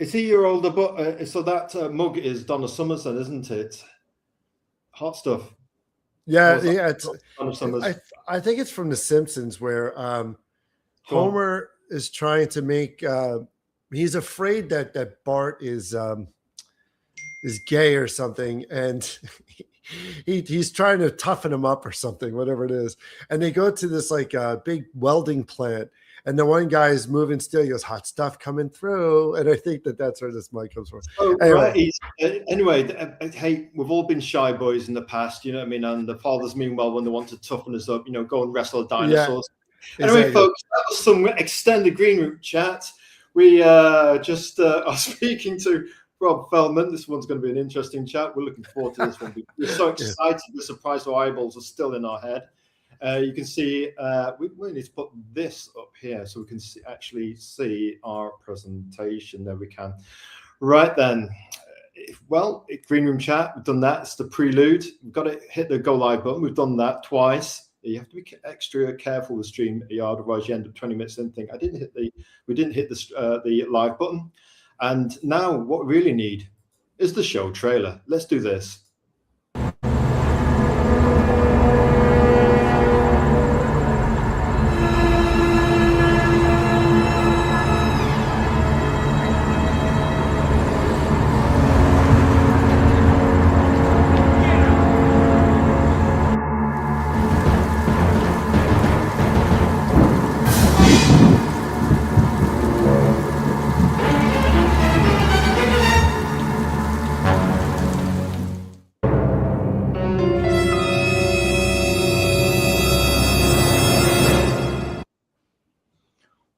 Is he your older but so that mug is Donna Summers then, isn't it? Hot stuff. Yeah, yeah. Donna Summers. I think it's from The Simpsons where Homer is trying to make. He's afraid that Bart is gay or something, and he's trying to toughen him up or something, whatever it is. And they go to this like big welding plant, and the one guy is moving steel. He goes, "Hot stuff coming through," and I think that's where this mic comes from. Oh, anyway. Right. Anyway, hey, we've all been shy boys in the past, you know what I mean? And the fathers, meanwhile, when they want to toughen us up, go and wrestle dinosaurs. Yeah, anyway, exactly. Folks, that was some extended green room chat. We just are speaking to Rob Feldman. This one's going to be an interesting chat. We're looking forward to this one. We're so excited. We're surprised our eyeballs are still in our head. You can see, we need to put this up here so we can actually see our presentation. There we can. Right then. Well, green room chat, we've done that. It's the prelude. We've got to hit the go live button. We've done that twice. You have to be extra careful with StreamYard, otherwise you end up 20 minutes in and think, we didn't hit the live button. And now what we really need is the show trailer. Let's do this.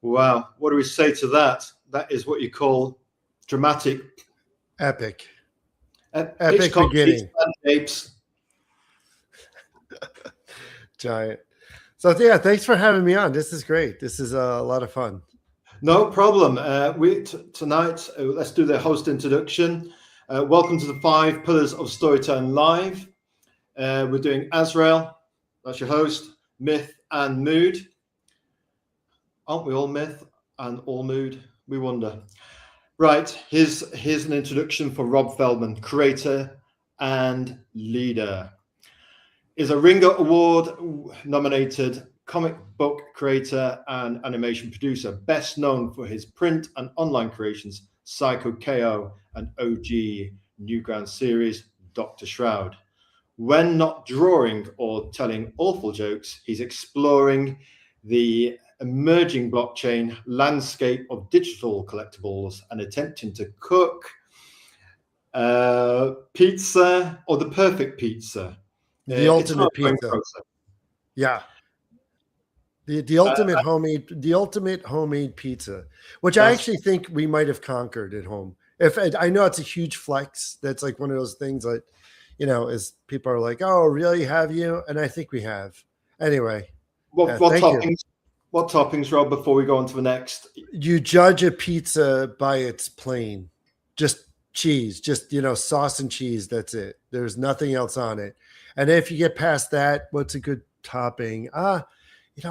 Wow, what do we say to that? That is what you call dramatic. Epic beginning. Apes. Giant. So yeah, thanks for having me on. This is great. This is a lot of fun. No problem. Tonight, let's do the host introduction. Welcome to the 5 Pillars of Storytelling Live. We're doing Azrael, that's your host, Myth and Mood. Aren't we all myth and all mood? We wonder. Right, here's an introduction for Rob Feldman, creator and leader. Is a Ringo-Award nominated comic book creator and animation producer, best known for his print and online creations, Cyko KO and OG Newgrounds series, Dr. Shroud. When not drawing or telling awful jokes, he's exploring the emerging blockchain landscape of digital collectibles and attempting to cook pizza, or the perfect pizza. The ultimate pizza. Yeah. The ultimate homemade pizza, which I actually think we might have conquered at home. I know it's a huge flex. That's like one of those things that, as people are like, "Oh, really? Have you?" And I think we have. Anyway. What toppings, Rob, before we go on to the next? You judge a pizza by its plain. Just cheese, just, sauce and cheese. That's it. There's nothing else on it. And if you get past that, what's a good topping? I'm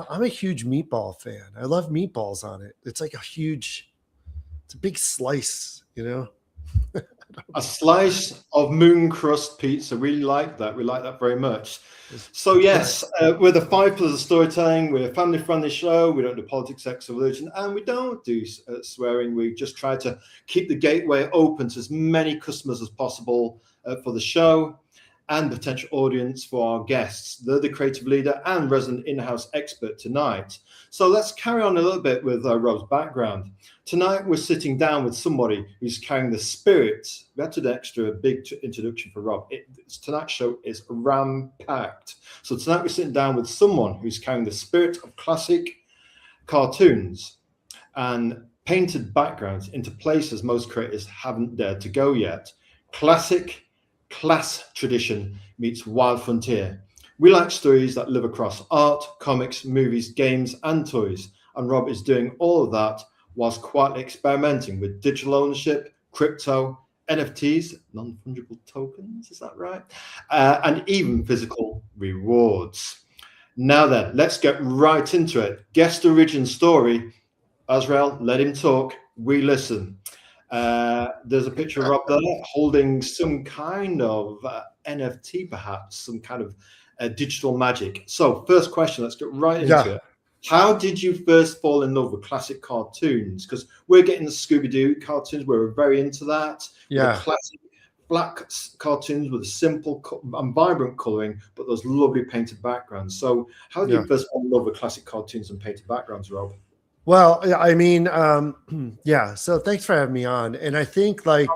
a huge meatball fan. I love meatballs on it. It's like it's a big slice, A slice of moon crust pizza. We like that. We like that very much. So yes, we're the 5 Pillars of Storytelling. We're a family-friendly show. We don't do politics, sex, or religion, and we don't do swearing. We just try to keep the gateway open to as many customers as possible for the show and potential audience for our guests. They're the creative leader and resident in-house expert tonight. So let's carry on a little bit with Rob's background. Tonight, we're sitting down with somebody who's carrying the spirit. We had to do an extra big introduction for Rob. Tonight's show is ram-packed. So tonight, we're sitting down with someone who's carrying the spirit of classic cartoons and painted backgrounds into places most creators haven't dared to go yet. Classic class tradition meets wild frontier. We like stories that live across art, comics, movies, games, and toys. And Rob is doing all of that whilst quietly experimenting with digital ownership, crypto, NFTs, non-fungible tokens, is that right? And even physical rewards. Now then, let's get right into it. Guest origin story. Azrael, let him talk. We listen. There's a picture of Rob there holding some kind of NFT, perhaps some kind of digital magic. So first question, let's get right into it. How did you first fall in love with classic cartoons? Because we're getting the Scooby-Doo cartoons. We're very into that. Yeah. The classic black cartoons with a simple and vibrant coloring, but those lovely painted backgrounds. So how did you first fall in love with classic cartoons and painted backgrounds, Rob? Well, I mean, yeah. So thanks for having me on. And I think like,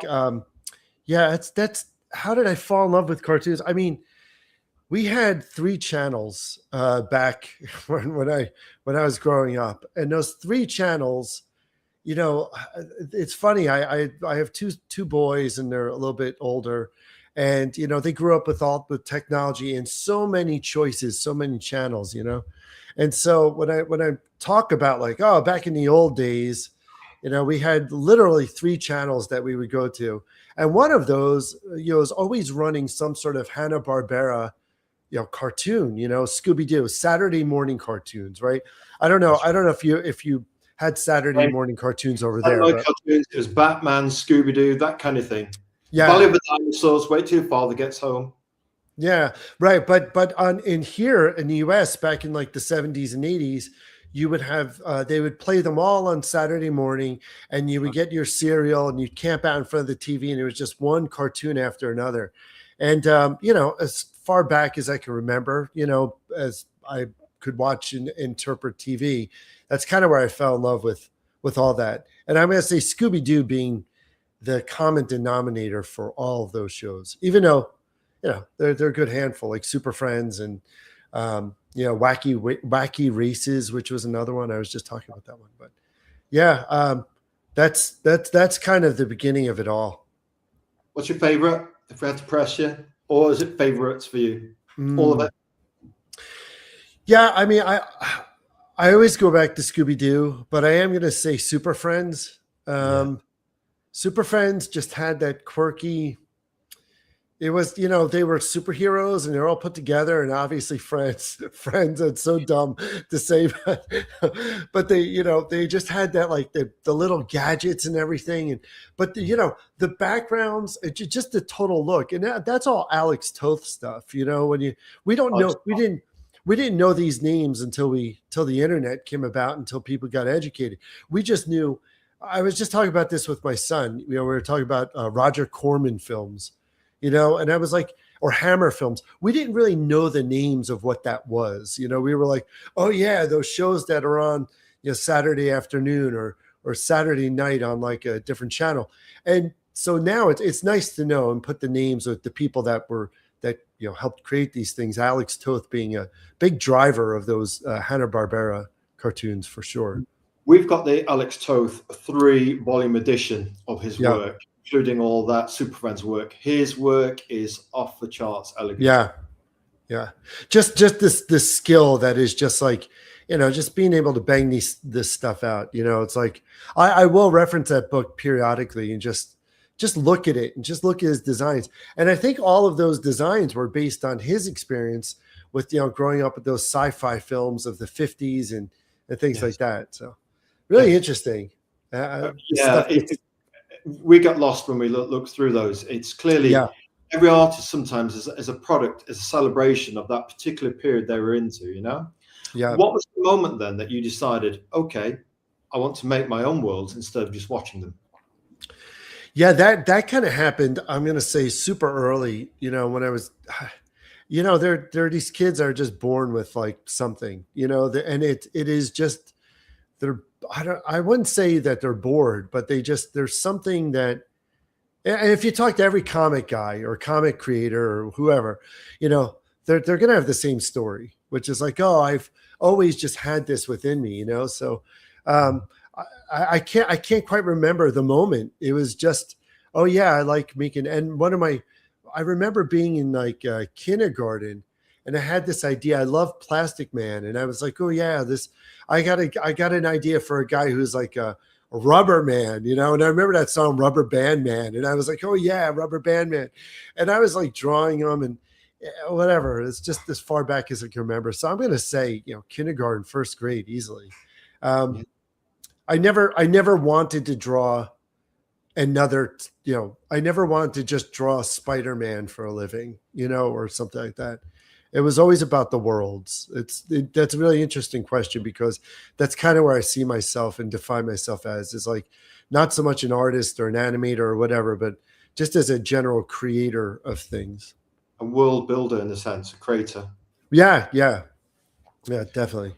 that's how did I fall in love with cartoons? I mean, we had 3 channels back when I was growing up, and those 3 channels, you know, it's funny. I have two boys, and they're a little bit older, and you know, they grew up with technology and so many choices, so many channels, you know. And so when I talk about like, oh, back in the old days, you know, we had literally 3 channels that we would go to, and one of those, you know, is always running some sort of Hanna-Barbera, you know, cartoon, you know, Scooby-Doo, Saturday morning cartoons, right? I don't know if you had Saturday morning cartoons over there. Cartoons, it was Batman, Scooby-Doo, that kind of thing. Yeah. Valley of the Dinosaurs, wait till your father gets home. Yeah, right. But in here in the US back in like the 70s and 80s, you would have they would play them all on Saturday morning, and you would get your cereal and you'd camp out in front of the TV, and it was just one cartoon after another. And you know, as far back as I can remember, you know, as I could watch and interpret TV, that's kind of where I fell in love with all that. And I'm going to say Scooby-Doo being the common denominator for all of those shows, even though, you know, they're a good handful, like Super Friends and you know, Wacky Races, which was another one. I was just talking about that one, but yeah, that's kind of the beginning of it all. What's your favorite, if we had to press you, or is it favorites for you? All of it? Yeah, I mean, I always go back to Scooby-Doo, but I am going to say Super Friends. Super Friends just had that quirky. It was, you know, they were superheroes and they're all put together, and obviously friends. It's so dumb to say, but they, you know, they just had that, like the little gadgets and everything. But you know, the backgrounds, just the total look. And that's all Alex Toth stuff, you know, we didn't know these names until the internet came about, until people got educated. We just knew. I was just talking about this with my son. You know, we were talking about Roger Corman films, you know, and I was like, or Hammer films. We didn't really know the names of what that was. You know, we were like, oh yeah, those shows that are on, you know, Saturday afternoon or Saturday night on like a different channel. And so now it's nice to know and put the names of the people that you know helped create these things. Alex Toth being a big driver of those Hanna-Barbera cartoons for sure. We've got the Alex Toth 3-volume edition of his work, including all that Super Friends work. His work is off the charts elegant. Yeah. Just this skill that is just like, you know, just being able to bang this stuff out. You know, it's like I will reference that book periodically and just look at it and just look at his designs. And I think all of those designs were based on his experience with, you know, growing up with those sci-fi films of the 50s and things like that. So really interesting. We got lost when we looked through those. It's clearly every artist sometimes is a product, is a celebration of that particular period they were into, you know? Yeah. What was the moment then that you decided, okay, I want to make my own worlds instead of just watching them? Yeah, that kind of happened, I'm going to say super early, you know, when I was, you know, there are these kids that are just born with like something, you know, and it is just, I wouldn't say that they're bored, but there's something that, and if you talk to every comic guy or comic creator or whoever, you know, they're going to have the same story, which is like, oh, I've always just had this within me, you know? So, I can't quite remember the moment. It was just, oh yeah, I like making, and I remember being in like kindergarten, and I had this idea. I love Plastic Man, and I was like, oh yeah, I got an idea for a guy who's like a Rubber Man, you know. And I remember that song Rubber Band Man, and I was like, oh yeah, Rubber Band Man, and I was like drawing them and whatever. It's just as far back as I can remember. So I'm gonna say, you know, kindergarten, first grade, easily. I never wanted to draw another, I never wanted to just draw Spider-Man for a living, or something like that. It was always about the worlds. That's a really interesting question, because that's kind of where I see myself and define myself as, is like not so much an artist or an animator or whatever, but just as a general creator of things. A world builder, in a sense, a creator. Yeah, definitely.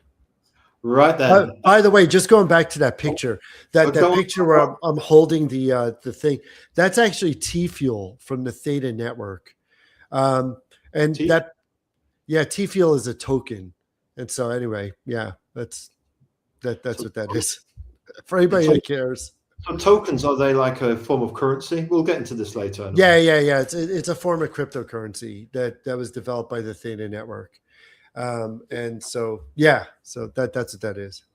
Right then. By the way, just going back to that picture, that picture where I'm holding the thing, that's actually T-Fuel from the Theta Network. And T-Fuel is a token. And so anyway, that's what that is for anybody that cares. So tokens, are they like a form of currency? We'll get into this later. Anyway. Yeah. It's a form of cryptocurrency that was developed by the Theta Network. And so that's what that is.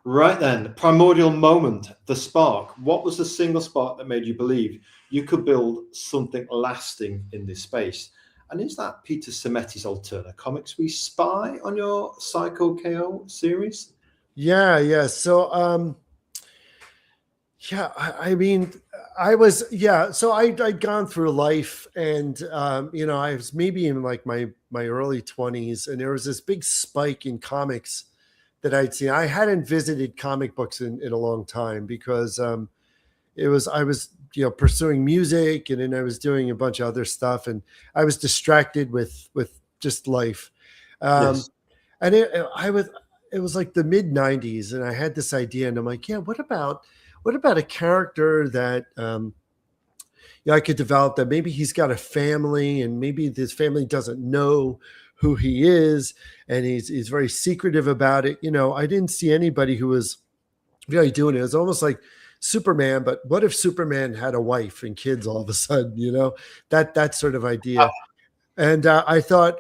Right then, primordial moment, the spark. What was the single spark that made you believe you could build something lasting in this space? And is that Peter Simeti's Alterna Comics we spy on your Cyko KO series? Yeah. So, I mean, so I'd gone through life, and, I was maybe in like my early 20s, and there was this big spike in comics that I'd seen. I hadn't visited comic books in a long time, because I was pursuing music, and then I was doing a bunch of other stuff, and I was distracted with just life. Yes. And it was like the mid 90s, and I had this idea, and I'm like, what about a character that I could develop, that maybe he's got a family, and maybe this family doesn't know who he is, and he's very secretive about it. I didn't see anybody who was really doing it. It was almost like Superman, but what if Superman had a wife and kids all of a sudden, that sort of idea. And I thought,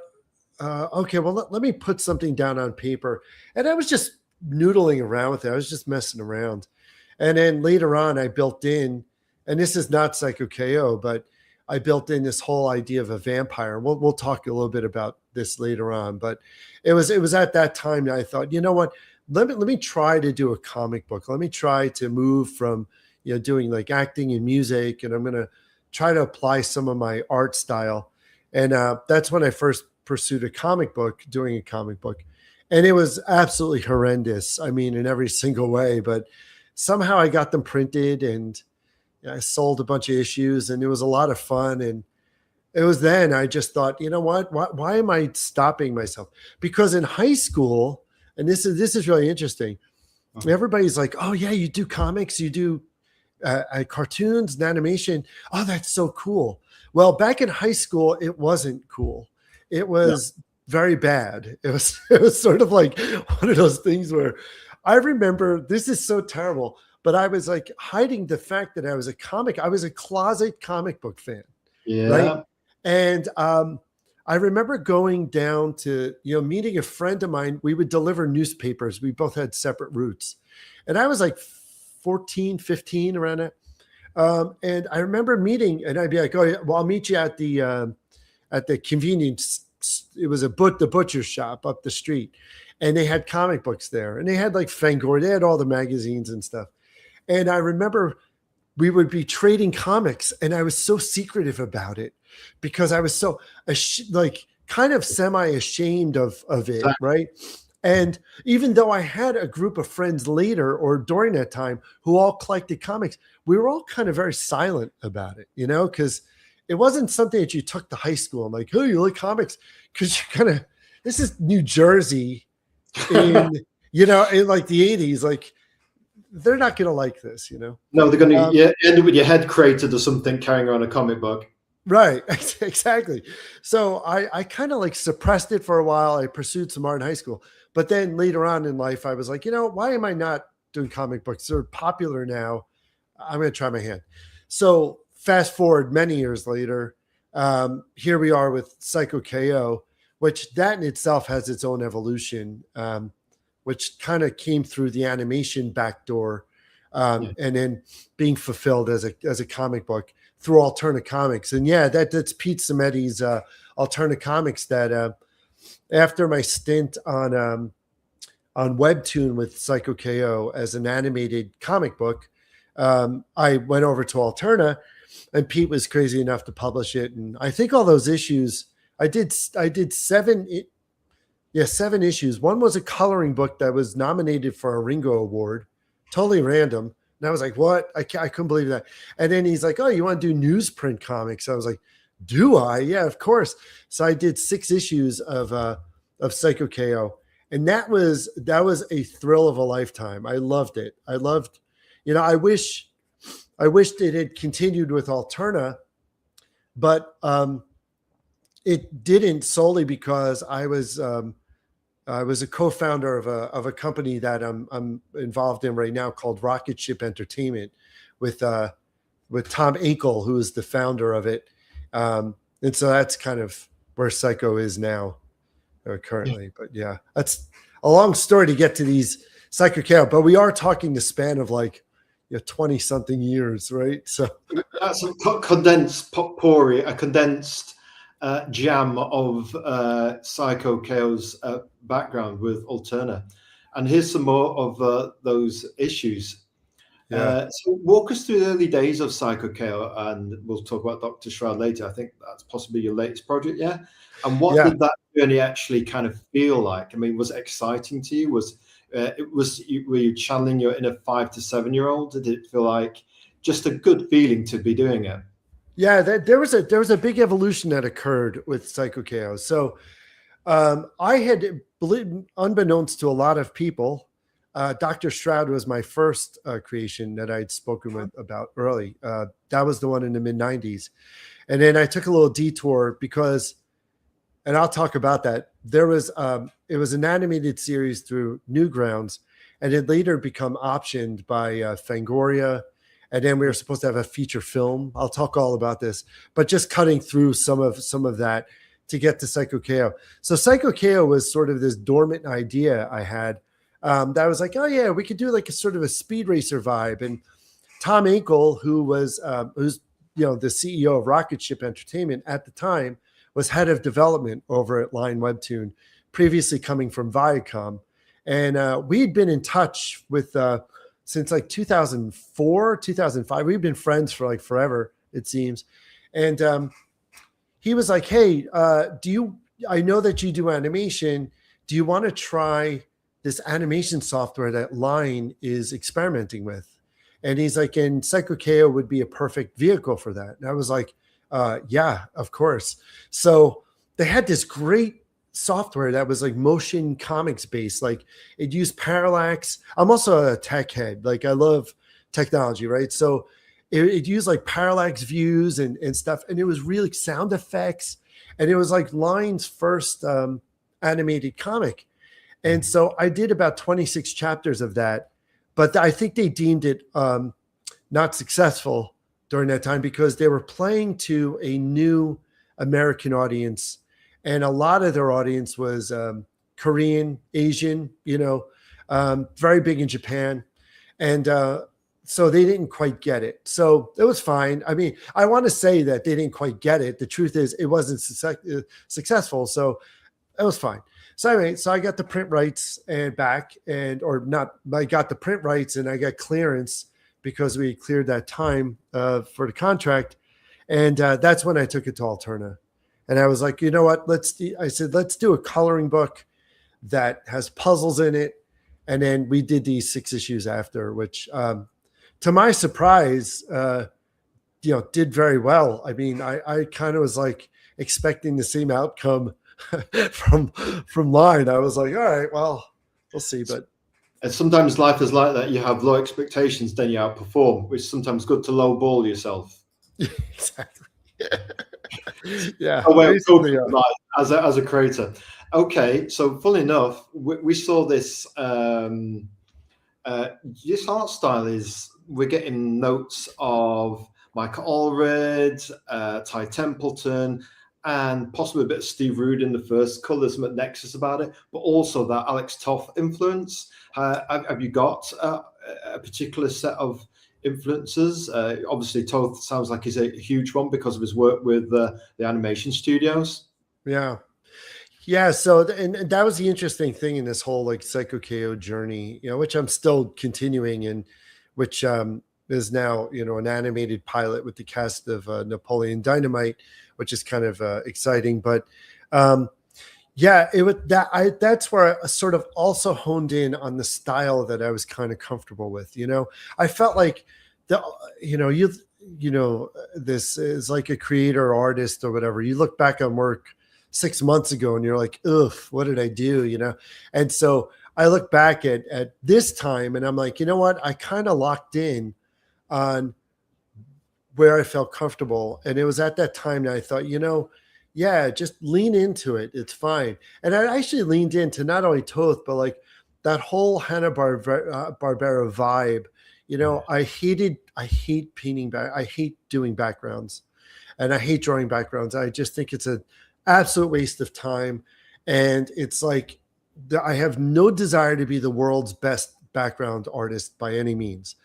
okay, well, let me put something down on paper. And I was just noodling around with it. I was just messing around. And then later on, I built in, and this is not Cyko KO, but I built in this whole idea of a vampire. We'll talk a little bit about this later on, but it was at that time that I thought, you know what, let me try to do a comic book. Let me try to move from, doing like acting and music, and I'm going to try to apply some of my art style. And that's when I first pursued doing a comic book. And it was absolutely horrendous. I mean, in every single way, but somehow I got them printed, and I sold a bunch of issues, and it was a lot of fun. And it was then I just thought, you know what, why am I stopping myself? Because in high school, and this is really interesting, everybody's like, oh yeah, you do comics, you do cartoons and animation. Oh, that's so cool. Well, back in high school, it wasn't cool. It was very bad. It was sort of like one of those things where I remember, this is so terrible, but I was like hiding the fact that I was a closet comic book fan. Yeah. Right. And I remember going down to, meeting a friend of mine. We would deliver newspapers. We both had separate routes. And I was like 14, 15 around it. And I remember meeting, and I'd be like, oh, yeah, well, I'll meet you at the convenience. It was the butcher shop up the street. And they had comic books there, and they had like Fangor. They had all the magazines and stuff. And I remember we would be trading comics, and I was so secretive about it, because I was so kind of semi-ashamed of it, right? And even though I had a group of friends later or during that time who all collected comics, we were all kind of very silent about it, because it wasn't something that you took to high school. I'm like, oh, you like comics? Because this is New Jersey in like the 80s, like they're not going to like this, No, they're going to end up with your head cratered or something, carrying around a comic book. Right. Exactly. So I kind of like suppressed it for a while. I pursued some art in high school, but then later on in life, I was like, why am I not doing comic books? They're popular now. I'm going to try my hand. So fast forward many years later, here we are with Cyko KO, which that in itself has its own evolution, which kind of came through the animation backdoor, and then being fulfilled as a comic book through Alterna Comics. And that's Pete Simeti's Alterna Comics, that after my stint on Webtoon with Cyko KO as an animated comic book, I went over to Alterna, and Pete was crazy enough to publish it. And I think all those issues, I did 7 issues. One was a coloring book that was nominated for a Ringo-Award, totally random. And I was like, what? I couldn't believe that. And then he's like, oh, you want to do newsprint comics? I was like, do I? Yeah, of course. So I did 6 issues of Cyko KO. And that was a thrill of a lifetime. I loved it. I loved, I wished it had continued with Alterna, but it didn't, solely because I was a co-founder of a company that I'm involved in right now called Rocket Ship Entertainment with Tom Akel, who is the founder of it. And so that's kind of where Cyko is now, currently. But yeah, that's a long story to get to these Cyko KO, but we are talking the span of 20 something years, right? So that's a condensed potpourri, a condensed jam of Cyko KO's background with Alterna. And here's some more of those issues. Yeah. So walk us through the early days of Cyko KO, and we'll talk about Dr. Shroud later. I think that's possibly your latest project, yeah? And what did that journey actually kind of feel like? I mean, was it exciting to you? Were you channeling your inner 5 to 7 year old? Did it feel like just a good feeling to be doing it? Yeah, there was a big evolution that occurred with Cyko KO. So I had, unbeknownst to a lot of people, Dr. Shroud was my first creation that I'd spoken about early. That was the one in the mid 90s. And then I took a little detour because, and I'll talk about that. There was, it was an animated series through Newgrounds, and it later become optioned by Fangoria. And then we were supposed to have a feature film. I'll talk all about this, but just cutting through some of that to get to Cyko KO. So Cyko KO was sort of this dormant idea I had, that I was like, oh yeah, we could do like a sort of a speed racer vibe. And Tom Akel, who's the CEO of Rocket Ship Entertainment at the time, was head of development over at Line Webtoon, previously coming from Viacom. And we'd been in touch with since like 2004, 2005. We've been friends for like forever, it seems. And he was like, hey, I know that you do animation. Do you want to try this animation software that Line is experimenting with? And he's like, and Cyko KO would be a perfect vehicle for that. And I was like, yeah, of course. So they had this great software that was like motion comics based. Like it used parallax. I'm also a tech head. Like I love technology, right? So it used like parallax views and stuff. And it was really sound effects. And it was like Line's first animated comic. And so I did about 26 chapters of that. But I think they deemed it not successful during that time because they were playing to a new American audience. And a lot of their audience was Korean, Asian, very big in Japan. And so they didn't quite get it. So it was fine. I mean, I want to say that they didn't quite get it. The truth is it wasn't successful. So it was fine. So anyway, so I got the print rights I got the print rights and I got clearance because we cleared that time for the contract. And that's when I took it to Alterna. And I was like, you know what? Let's do a coloring book that has puzzles in it. And then we did these 6 issues after, which to my surprise, did very well. I mean, I kind of was like expecting the same outcome from Line. I was like, all right, well, we'll see. But and sometimes life is like that. You have low expectations, then you outperform, which is sometimes good to lowball yourself. Exactly. Yeah. As a creator. Okay, so funnily enough, we saw this. This art style is, we're getting notes of Michael Allred, Ty Templeton, and possibly a bit of Steve Rude in the first colors at Nexus about it, but also that Alex Toth influence. Have you got a particular set of influences? Obviously, Toth sounds like he's a huge one because of his work with the animation studios. Yeah. So, and that was the interesting thing in this whole like Cyko KO journey, which I'm still continuing, and which is now, an animated pilot with the cast of Napoleon Dynamite, which is kind of exciting. But yeah, that's where I sort of also honed in on the style that I was kind of comfortable with. I felt like this is like a creator or artist or whatever. You look back on work 6 months ago and you're like, ugh, what did I do? And so I look back at this time and I'm like, you know what? I kind of locked in on where I felt comfortable. And it was at that time that I thought, yeah, just lean into it. It's fine. And I actually leaned into not only Toth, but like that whole Hanna-Barbera vibe. I hate painting back. I hate doing backgrounds and I hate drawing backgrounds. I just think it's an absolute waste of time. And it's like, I have no desire to be the world's best background artist by any means.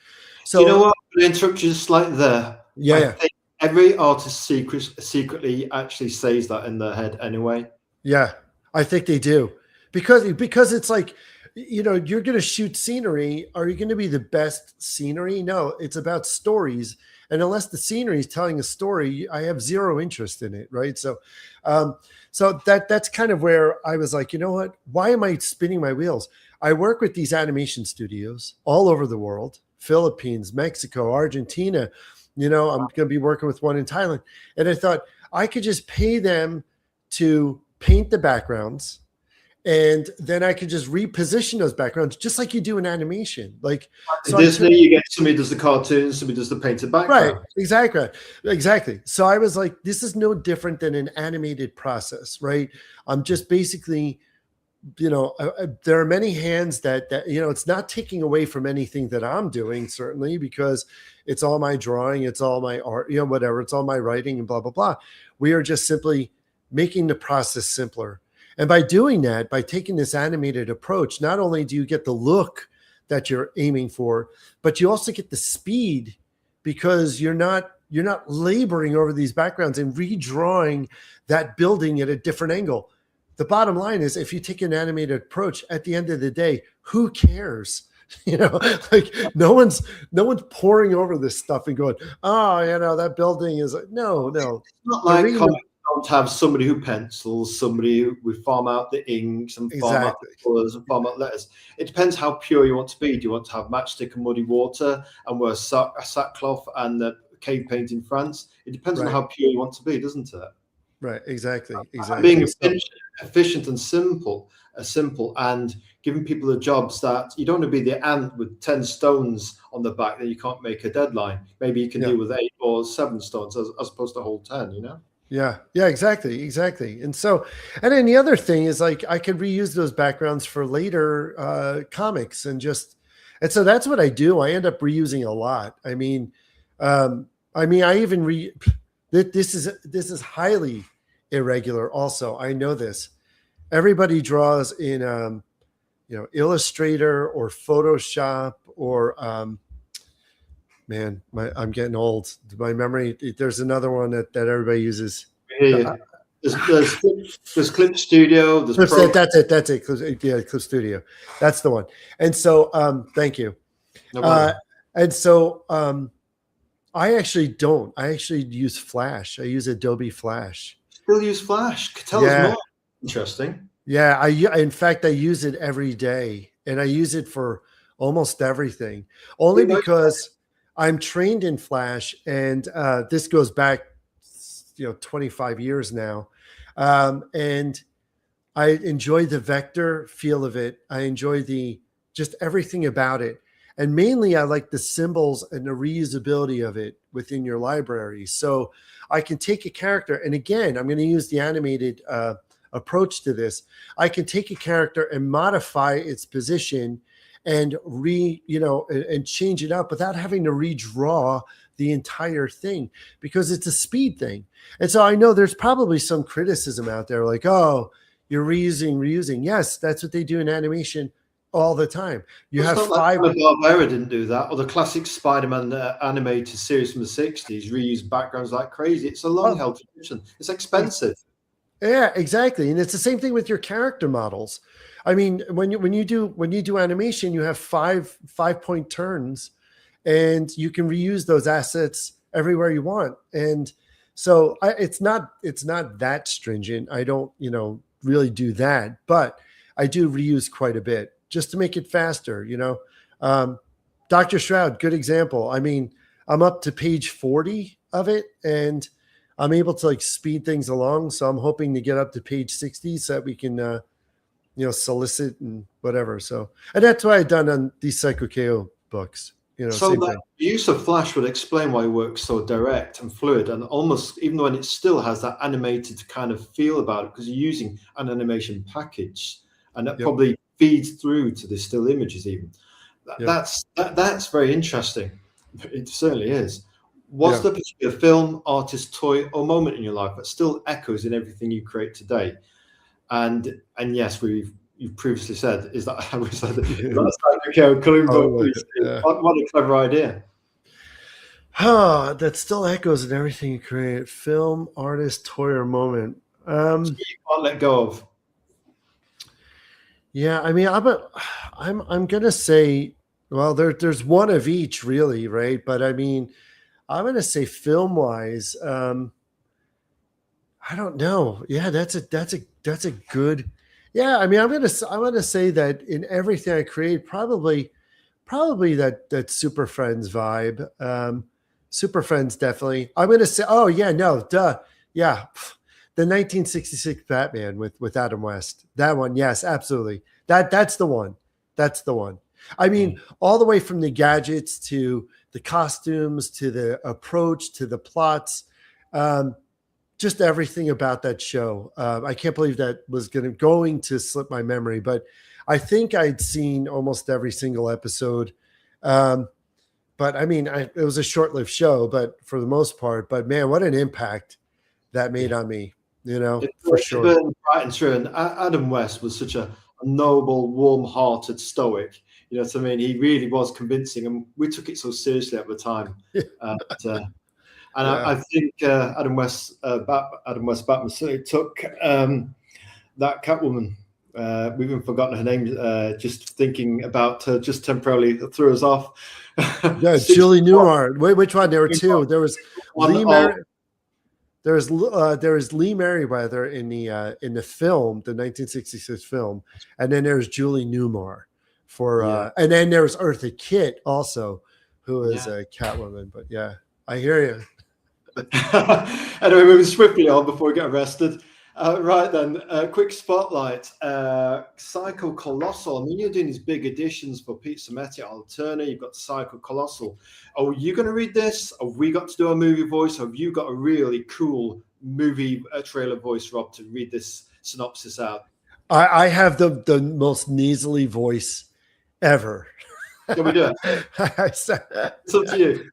So, you know what? I'm going to interrupt you just like there. Yeah. I think every artist secretly actually says that in their head anyway. Yeah, I think they do. Because it's like, you're going to shoot scenery. Are you going to be the best scenery? No, it's about stories. And unless the scenery is telling a story, I have zero interest in it, right? So that's kind of where I was like, you know what? Why am I spinning my wheels? I work with these animation studios all over the world, Philippines, Mexico, Argentina. I'm going to be working with one in Thailand. And I thought I could just pay them to paint the backgrounds. And then I could just reposition those backgrounds just like you do in animation. Like so Disney, you get somebody does the cartoons, somebody does the painted background. Right, exactly. So I was like, this is no different than an animated process, right? I'm just basically, there are many hands that it's not taking away from anything that I'm doing, certainly, because it's all my drawing, it's all my art, whatever, it's all my writing and blah, blah, blah. We are just simply making the process simpler. And by doing that, by taking this animated approach, not only do you get the look that you're aiming for, but you also get the speed, because you're not laboring over these backgrounds and redrawing that building at a different angle. The bottom line is, if you take an animated approach, at the end of the day, who cares? Like no one's pouring over this stuff and going, oh, that building is no. It's not like comics don't have somebody who pencils, somebody who we farm out the inks and farm out the colors and farm out letters. It depends how pure you want to be. Do you want to have matchstick and muddy water and wear sackcloth and the cave paint in France? It depends on how pure you want to be, doesn't it? Right, exactly. Being efficient and simple, and giving people the jobs that you don't want to be the ant with 10 stones on the back that you can't make a deadline. Maybe you can deal with 8 or 7 stones as opposed to a whole 10, Yeah, exactly. And so, and then the other thing is, like, I could reuse those backgrounds for later comics and so that's what I do. I end up reusing a lot. I mean, I even this is highly irregular. Also, I know this. Everybody draws in, Illustrator or Photoshop or, man, I'm getting old. My memory. There's another one that everybody uses. There's Clip Studio. That's it. Yeah, Clip Studio. That's the one. And so, thank you. And so, I actually don't. I actually use Flash. I use Adobe Flash. Still use Flash? Tell us more. Interesting. Yeah, in fact, I use it every day, and I use it for almost everything. Only because I'm trained in Flash, and this goes back, 25 years now, and I enjoy the vector feel of it. I enjoy just everything about it. And mainly I like the symbols and the reusability of it within your library. So I can take a character, and again, I'm going to use the animated approach to this. I can take a character and modify its position and and change it up without having to redraw the entire thing, because it's a speed thing. And so I know there's probably some criticism out there like, oh, you're reusing. Yes, that's what they do in animation all the time. You have 5. Like Barbera didn't do that, or the classic Spider-Man animated series from the 60s reused backgrounds like crazy. It's a long-held tradition. It's expensive. Yeah, exactly. And it's the same thing with your character models. I mean, when you do animation, you have 5 point turns, and you can reuse those assets everywhere you want. And so it's not that stringent. I don't, really do that, but I do reuse quite a bit just to make it faster. Dr. Shroud, good example. I mean, I'm up to page 40 of it, and I'm able to like speed things along. So I'm hoping to get up to page 60 so that we can, solicit and whatever. So, and that's what I've done on these Cyko KO books. So that use of Flash would explain why it works so direct and fluid, and almost even when it still has that animated kind of feel about it, because you're using an animation package, and that probably feeds through to the still images. Even that's very interesting. It certainly is. What's the particular film, artist, toy, or moment in your life that still echoes in everything you create today? And yes, you've previously said, is that I was like, what a clever idea. That still echoes in everything you create. Film, artist, toy, or moment. You can't let go of. Yeah, I mean, I'm gonna say, well, there's one of each really, right? But I mean, I'm gonna say film wise, I don't know. Yeah, that's a good. Yeah, I mean, I'm gonna say that in everything I create, probably that Super Friends vibe. Super Friends definitely. I'm gonna say, oh yeah, no, duh, yeah, the 1966 Batman with Adam West. That one, yes, absolutely. That's the one. That's the one. I mean, all the way from the gadgets to the costumes to the approach to the plots. Just everything about that show. I can't believe that was going to slip my memory, but I think I'd seen almost every single episode. But I mean, it was a short-lived show, but for the most part, but man, what an impact that made on me, for sure. Right and true. And Adam West was such a noble, warm-hearted stoic. You know what I mean? He really was convincing, and we took it so seriously at the time. I think Adam West Batman certainly took that Catwoman. We've even forgotten her name. Just thinking about her, just temporarily threw us off. Yeah, Julie Newmar. Wait, which one? There were two. There was Lee Merriweather in the film, the 1966 film, and then there's Julie Newmar and then there was Eartha Kitt also, who is a Catwoman. But yeah, I hear you. Anyway, moving swiftly on before we get arrested. Right then, quick spotlight. Cyko Colossal. I mean, you're doing these big editions for Pete Sametti, Alterna. You've got Cyko Colossal. Are you going to read this? Have we got to do a movie voice? Or have you got a really cool movie trailer voice, Rob, to read this synopsis out? I have the most nasally voice ever. Can we do it? It's up to you.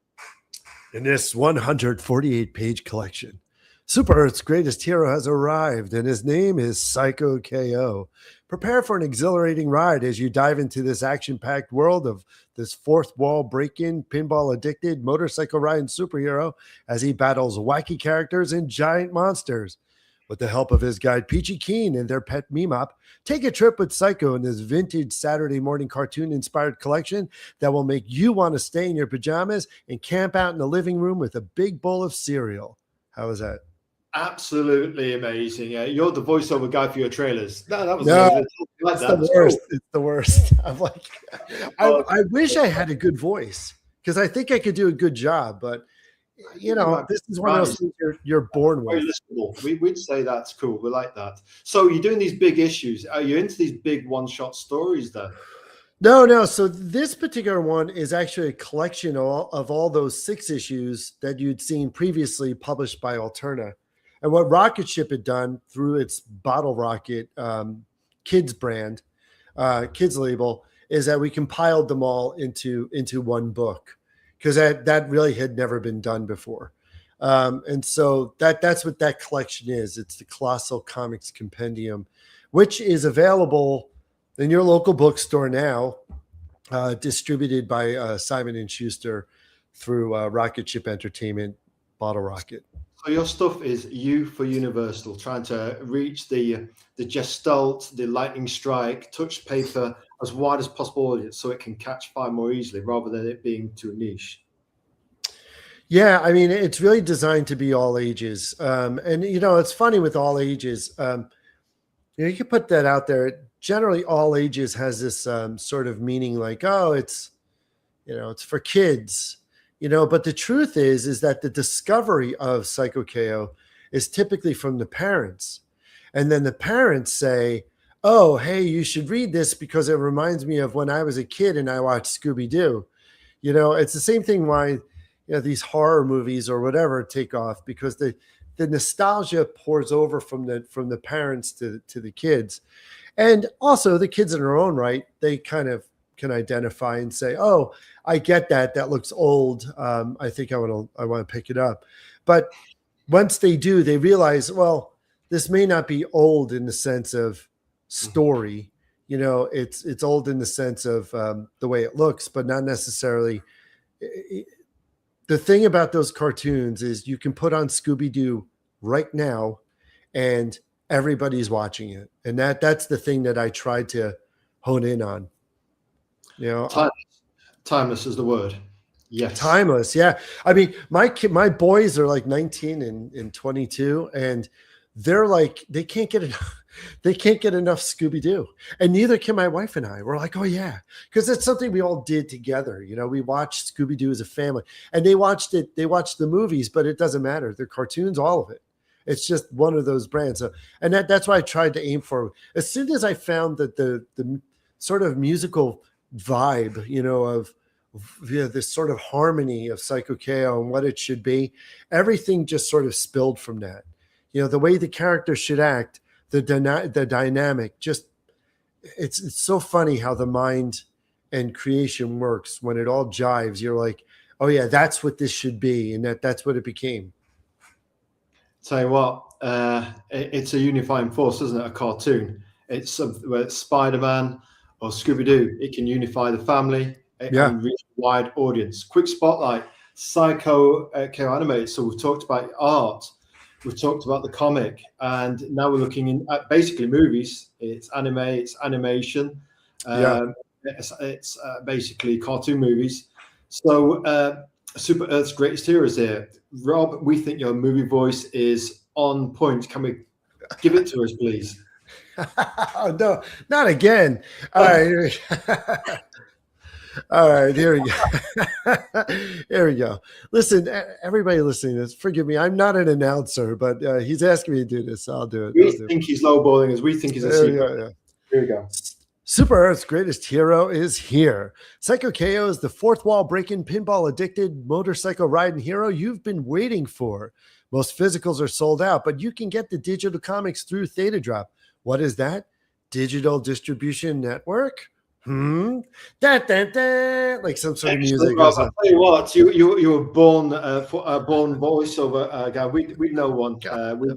In this 148-page collection, Super Earth's greatest hero has arrived, and his name is Cyko KO. Prepare for an exhilarating ride as you dive into this action-packed world of this fourth wall break-in, pinball-addicted, motorcycle-riding superhero as he battles wacky characters and giant monsters. With the help of his guide Peachy Keen and their pet Meemop, take a trip with Cyko in this vintage Saturday morning cartoon-inspired collection that will make you want to stay in your pajamas and camp out in the living room with a big bowl of cereal. How was that? Absolutely amazing. Yeah, you're the voiceover guy for your trailers. That was that's the worst. Cool. It's the worst. I'm like, I wish I had a good voice because I think I could do a good job, but this is one of those things you're born with. We'd say that's cool. We like that. So you're doing these big issues. Are you into these big one-shot stories then? No. So this particular one is actually a collection of all those 6 issues that you'd seen previously published by Alterna. And what Rocket Ship had done through its Bottle Rocket kids brand, kids label, is that we compiled them all into one book, because that really had never been done before. And so that's what that collection is. It's the Colossal Comics Compendium, which is available in your local bookstore now, distributed by Simon & Schuster through Rocket Ship Entertainment, Bottle Rocket. So your stuff is U for Universal, trying to reach the Gestalt, the Lightning Strike, touch paper, as wide as possible audience so it can catch fire more easily rather than it being too niche. Yeah, I mean, it's really designed to be all ages. And, it's funny with all ages. You can put that out there. Generally, all ages has this sort of meaning like, oh, it's for kids, but the truth is that the discovery of Cyko KO is typically from the parents. And then the parents say, oh, hey, you should read this because it reminds me of when I was a kid and I watched Scooby-Doo. It's the same thing why these horror movies or whatever take off, because the nostalgia pours over from the parents to the kids. And also the kids in their own right, they kind of can identify and say, oh, I get that. That looks old. I think I want to pick it up. But once they do, they realize, well, this may not be old in the sense of story. It's old in the sense of the way it looks, but not necessarily. The thing about those cartoons is you can put on Scooby-Doo right now and everybody's watching it. And that's the thing that I tried to hone in on. Timeless is the word. Yes. Timeless. Yeah. I mean, my boys are like 19 and 22, and they're like, they can't get enough Scooby-Doo, and neither can my wife and I. We're like, oh yeah, because it's something we all did together. We watched Scooby-Doo as a family, and they watched the movies, but it doesn't matter. They're cartoons, all of it. It's just one of those brands. So, and that's why I tried to aim for. As soon as I found that the sort of musical vibe, of this sort of harmony of Cyko KO and what it should be, everything just sort of spilled from that. The way the character should act, the dynamic, just it's so funny how the mind and creation works when it all jives. You're like, oh yeah, that's what this should be, and that's what it became. Tell you what, it's a unifying force, isn't it? A cartoon. It's whether it's Spider-Man or Scooby-Doo. It can unify the family and reach a wide audience. Quick spotlight: Cyko KO animated. So we've talked about art, we've talked about the comic, and now we're looking at basically movies. It's anime, it's animation. It's basically cartoon movies. So Super Earth's Greatest Heroes here. Rob, we think your movie voice is on point. Can we give it to us, please? No, not again. All right. All right, here we go. Here we go. Listen, everybody listening to this, forgive me. I'm not an announcer, but he's asking me to do this. So I'll do it. We think he's lowballing us. We think he's a secret. Here we go. Super Earth's Greatest Hero is here. Cyko KO is the fourth wall breaking, pinball addicted, motorcycle riding hero you've been waiting for. Most physicals are sold out, but you can get the digital comics through Theta Drop. What is that? Digital Distribution Network? Like some sort of music. Rob, I'll tell you what, you were born born voiceover guy. We know one.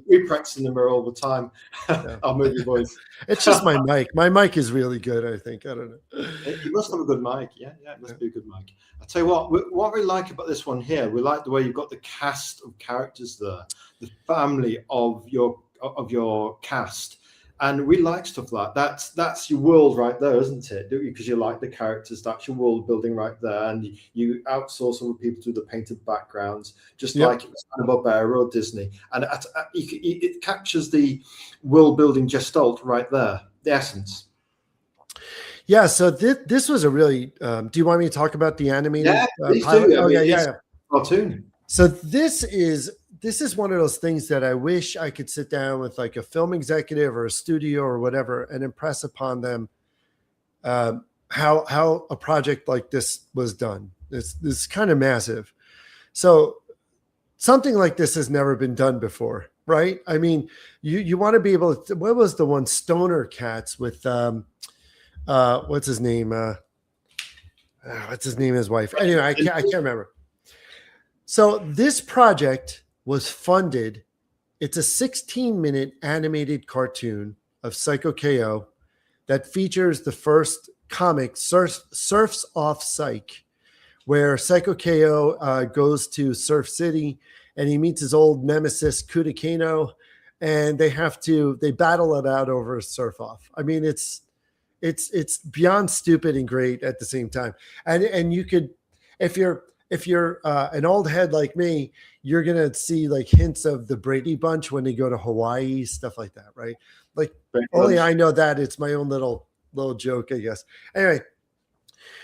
We practice in the mirror all the time. Our movie voice. It's just my mic. My mic is really good, I think. I don't know. You must have a good mic. Yeah, it must be a good mic. I'll tell you what we like about this one here. We like the way you've got the cast of characters there, the family of your cast. And we like stuff like that. That's your world right there, isn't it? Because you like the characters. That's your world building right there. And you outsource other people to the painted backgrounds, just like it was Hanna-Barbera or Disney. And it captures the world building gestalt right there, the essence. Yeah. So this was a really. Do you want me to talk about the animated? Yeah, please do. Yeah. Cartoon. So this is one of those things that I wish I could sit down with like a film executive or a studio or whatever and impress upon them how a project like this was done. This is kind of massive. So something like this has never been done before, right? I mean, you want to be able to. What was the one? Stoner Cats with what's his name? What's his name? His wife. Anyway, I can't remember. So this project was funded. It's a 16-minute animated cartoon of Cyko KO that features the first comic, Surfs Off Psych, where Cyko KO goes to Surf City and he meets his old nemesis, Kudakano, and they battle it out over a surf off. I mean, it's It's beyond stupid and great at the same time. And you could, if you're an old head like me, you're gonna see like hints of the Brady Bunch when they go to Hawaii, stuff like that, right? Like Brady only Bunch. I know that. It's my own little joke, I guess. Anyway,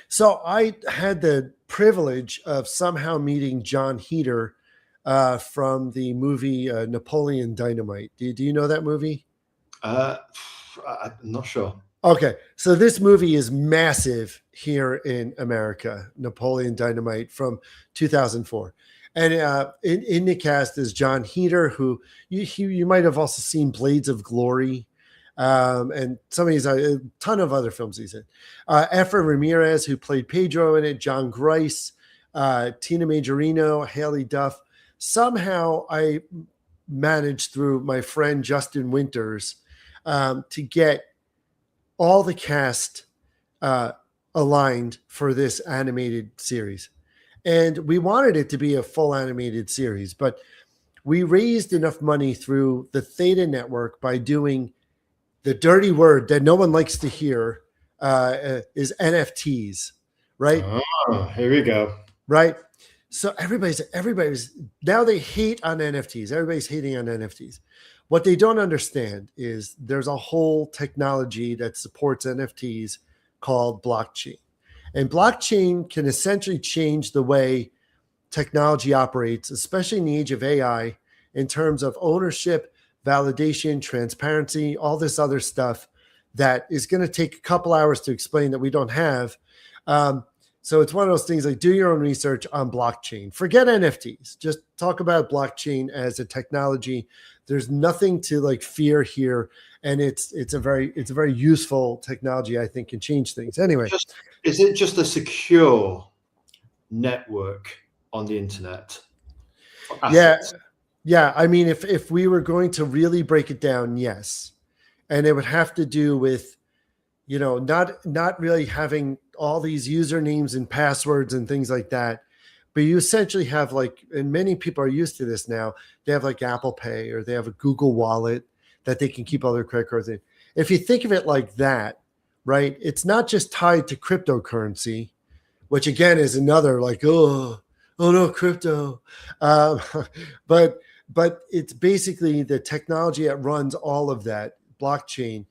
so I had the privilege of somehow meeting John Heater from the movie Napoleon Dynamite. Do you know that movie? I'm not sure. Okay, so this movie is massive here in America, Napoleon Dynamite from 2004. And in the cast is John Heater, who you might have also seen Blades of Glory, and some of these, a ton of other films he's in. Efra Ramirez, who played Pedro in it, John Grice, Tina Majorino, Haley Duff. Somehow I managed through my friend Justin Winters to get all the cast aligned for this animated series. And we wanted it to be a full animated series, but we raised enough money through the Theta Network by doing the dirty word that no one likes to hear is NFTs, right? Oh, here we go. Right. So everybody's now they hate on NFTs. Everybody's hating on NFTs. What they don't understand is there's a whole technology that supports NFTs called blockchain. And blockchain can essentially change the way technology operates, especially in the age of AI, in terms of ownership, validation, transparency, all this other stuff that is going to take a couple hours to explain that we don't have. So it's one of those things like do your own research on blockchain. Forget NFTs. Just talk about blockchain as a technology. There's nothing to like fear here, and it's a very useful technology. I think can change things. Anyway, is it just a secure network on the internet? Yeah. I mean, if we were going to really break it down, yes, and it would have to do with, you know, not really having all these usernames and passwords and things like that. But you essentially have like, and many people are used to this now, they have like Apple Pay or they have a Google Wallet that they can keep all their credit cards in. If you think of it like that, right, it's not just tied to cryptocurrency, which again is another like, oh no, crypto. But it's basically the technology that runs all of that blockchain.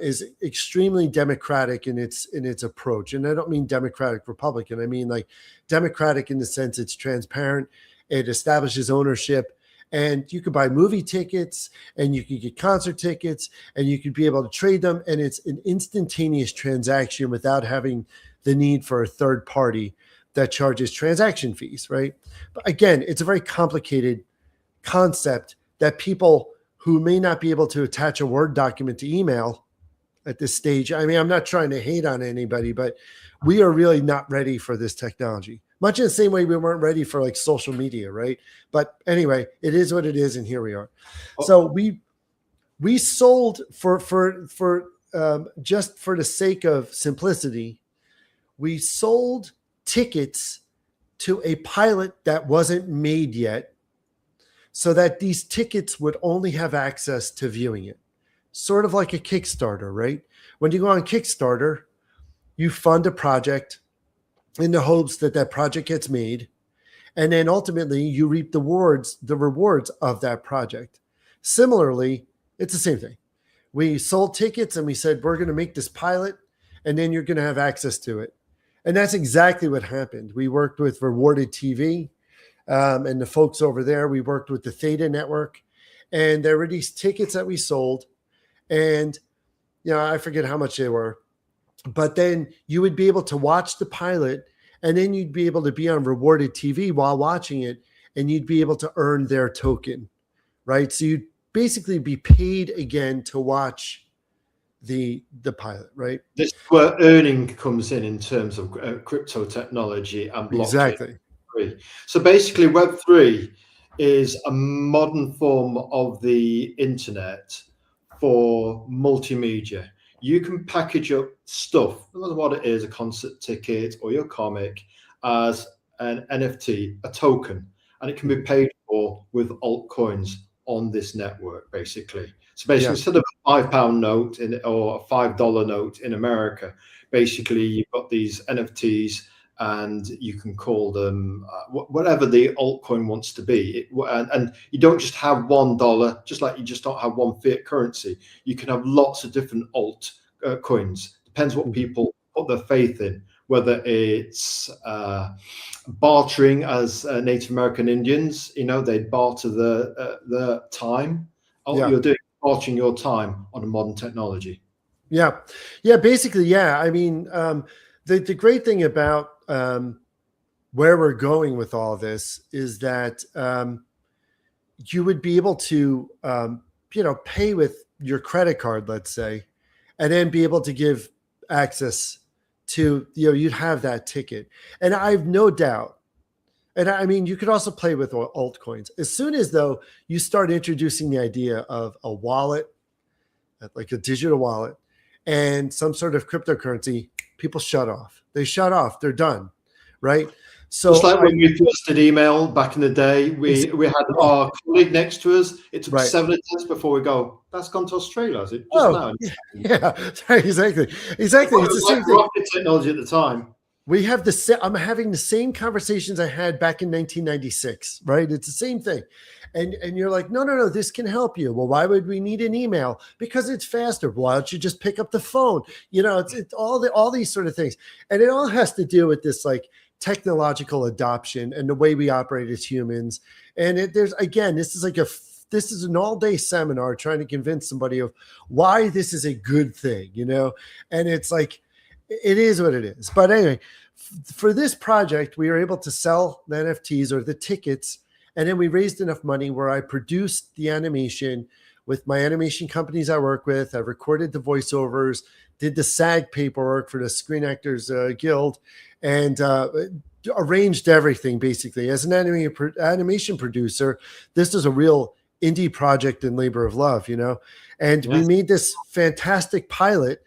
Is extremely democratic in its approach. And I don't mean democratic Republican. I mean like democratic in the sense it's transparent. It establishes ownership, and you could buy movie tickets and you could get concert tickets and you could be able to trade them. And it's an instantaneous transaction without having the need for a third party that charges transaction fees, right? But again, it's a very complicated concept that people who may not be able to attach a Word document to email at this stage. I mean, I'm not trying to hate on anybody, but we are really not ready for this technology. Much in the same way we weren't ready for like social media, right? But anyway, it is what it is, and here we are. So we sold for just for the sake of simplicity, we sold tickets to a pilot that wasn't made yet, so that these tickets would only have access to viewing it. Sort of like a Kickstarter, right? When you go on Kickstarter, you fund a project in the hopes that that project gets made, and then ultimately you reap the rewards of that project. Similarly, it's the same thing. We sold tickets and we said, we're going to make this pilot, and then you're going to have access to it. And that's exactly what happened. We worked with Rewarded TV, and the folks over there. We worked with the Theta Network, and there were these tickets that we sold, and you know, I forget how much they were, but then you would be able to watch the pilot, and then you'd be able to be on Rewarded TV while watching it, and you'd be able to earn their token, right? So you'd basically be paid again to watch the pilot, right? This is where earning comes in terms of crypto technology and blockchain. Exactly. So basically Web3 is a modern form of the internet for multimedia. You can package up stuff, no matter what it is, a concert ticket or your comic, as an NFT, a token, and it can be paid for with altcoins on this network, basically. So basically, instead of a £5 note or a $5 note in America, basically you've got these NFTs, and you can call them whatever the altcoin wants to be. And you don't just have $1, just like you just don't have one fiat currency. You can have lots of different alt coins. Depends what people put their faith in, whether it's bartering, as Native American Indians, they barter the time. You're doing bartering your time on a modern technology. Yeah, basically, yeah. I mean, the great thing about where we're going with all this is that you would be able to, pay with your credit card, let's say, and then be able to give access to, you'd have that ticket. And I have no doubt. And I mean, you could also play with altcoins. As soon as, though, you start introducing the idea of a wallet, like a digital wallet, and some sort of cryptocurrency, people shut off. They shut off. They're done, right? So just like when we first did email back in the day, we had our colleague next to us. It took 7 attempts before we go, that's gone to Australia, is it? Just now. Yeah, exactly. It's the same thing. Rocket technology at the time. We have I'm having the same conversations I had back in 1996, right? It's the same thing. And you're like, no, this can help you. Well, why would we need an email? Because it's faster. Why don't you just pick up the phone? It's all these sort of things. And it all has to do with this like technological adoption and the way we operate as humans. And this is an all-day seminar trying to convince somebody of why this is a good thing, And it's like, it is what it is. But anyway, for this project, we were able to sell the NFTs or the tickets. And then we raised enough money where I produced the animation with my animation companies I work with. I recorded the voiceovers, did the SAG paperwork for the Screen Actors Guild, and arranged everything, basically. As an animation producer, this is a real indie project and labor of love, And we made this fantastic pilot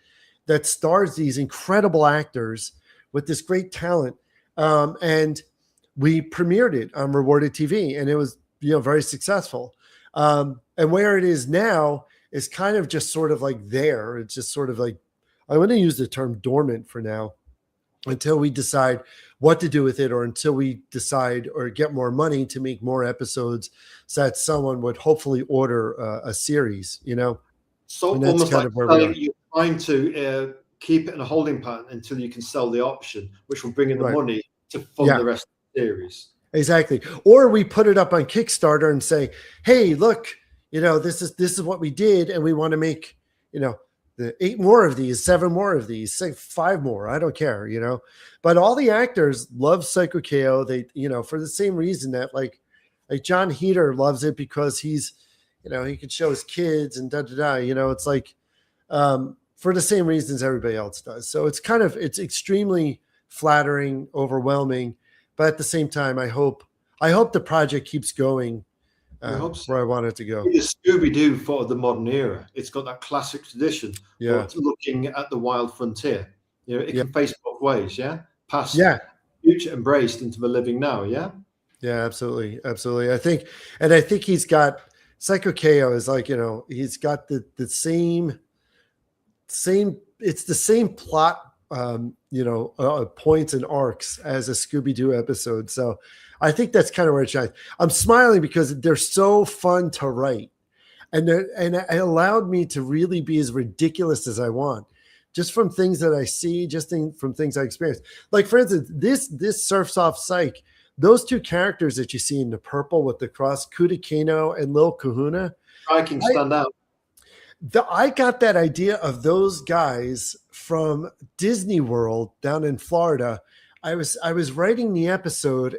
that stars these incredible actors with this great talent. And we premiered it on Rewarded TV, and it was, very successful. And where it is now is kind of just sort of like there. It's just sort of like, I want to use the term dormant for now until we decide what to do with it, or until we decide or get more money to make more episodes so that someone would hopefully order a series, So and that's almost kind like of where we are. you're trying to keep it in a holding pattern until you can sell the option, which will bring in the money to fund the rest of the series. Exactly. Or we put it up on Kickstarter and say, hey, look, this is what we did, and we want to make, the 8 more of these, 7 more of these, say 5 more. I don't care, But all the actors love Cyko KO. They, for the same reason that like John Heder loves it, because he's, he could show his kids and It's like, for the same reasons everybody else does. So it's extremely flattering, overwhelming, but at the same time, I hope the project keeps going where I want it to go. It's Scooby-Doo for the modern era. It's got that classic tradition of looking at the wild frontier. It can face both ways, past, future, embraced into the living now, Yeah, absolutely. I think he's got, Cyko KO is like, he's got the same, it's the same plot, points and arcs as a Scooby-Doo episode. So I think that's kind of where it shines. I'm smiling because they're so fun to write, and it allowed me to really be as ridiculous as I want, just from things that I see, from things I experience. Like, for instance, this Surfs Off Psych, those 2 characters that you see in the purple with the cross, Kuda Kano and Lil Kahuna, I can stand out. I got that idea of those guys from Disney World down in Florida. I was writing the episode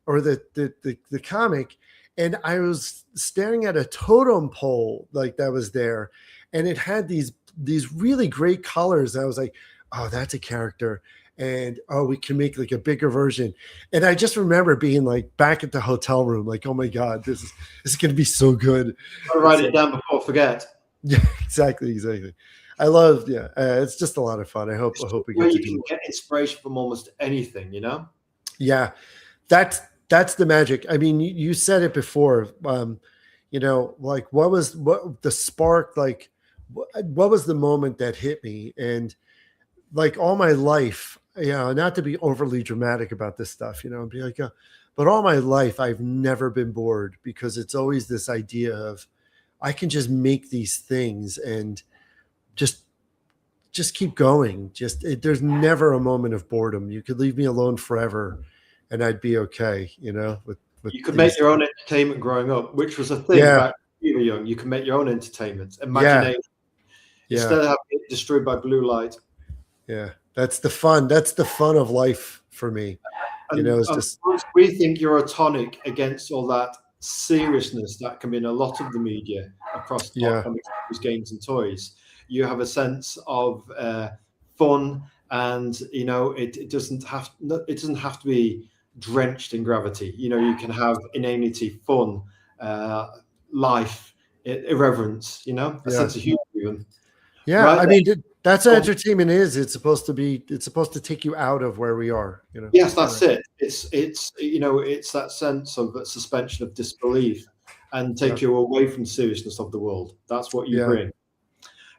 or the comic, and I was staring at a totem pole like that was there, and it had these really great colors. And I was like, oh, that's a character. And we can make like a bigger version. And I just remember being like back at the hotel room, like, oh my God, this is going to be so good. I'll write it down before I forget. Yeah, exactly. I love, it's just a lot of fun. I hope we get to do it. Get inspiration from almost anything, Yeah, that's the magic. I mean, you said it before. you know, like what the spark, like what was the moment that hit me? And like all my life, you know, not to be overly dramatic about this stuff, you know, and be like, but all my life I've never been bored, because it's always this idea of I can just make these things and just keep going. There's never a moment of boredom. You could leave me alone forever and I'd be okay, you know, with You could these. make your own entertainment growing up, which was a thing Yeah. back when you were young. You can make your own entertainment, Yeah. imagination, Yeah. instead of having it destroyed by blue light. Yeah. That's the fun. That's the fun of life for me. And, You know, it's just, we think you're a tonic against all that seriousness that can be in a lot of the media across yeah. comics, games, and toys. You have a sense of fun, and you know it doesn't have to be drenched in gravity. You know, you can have inanity, fun, life, irreverence. You know, a sense of humor even. Yeah, Right I there. mean, that's what entertainment is. It's supposed to take you out of where we are, you know. Yes, that's it. It's you know, it's that sense of suspension of disbelief and take you away from seriousness of the world. That's what you bring.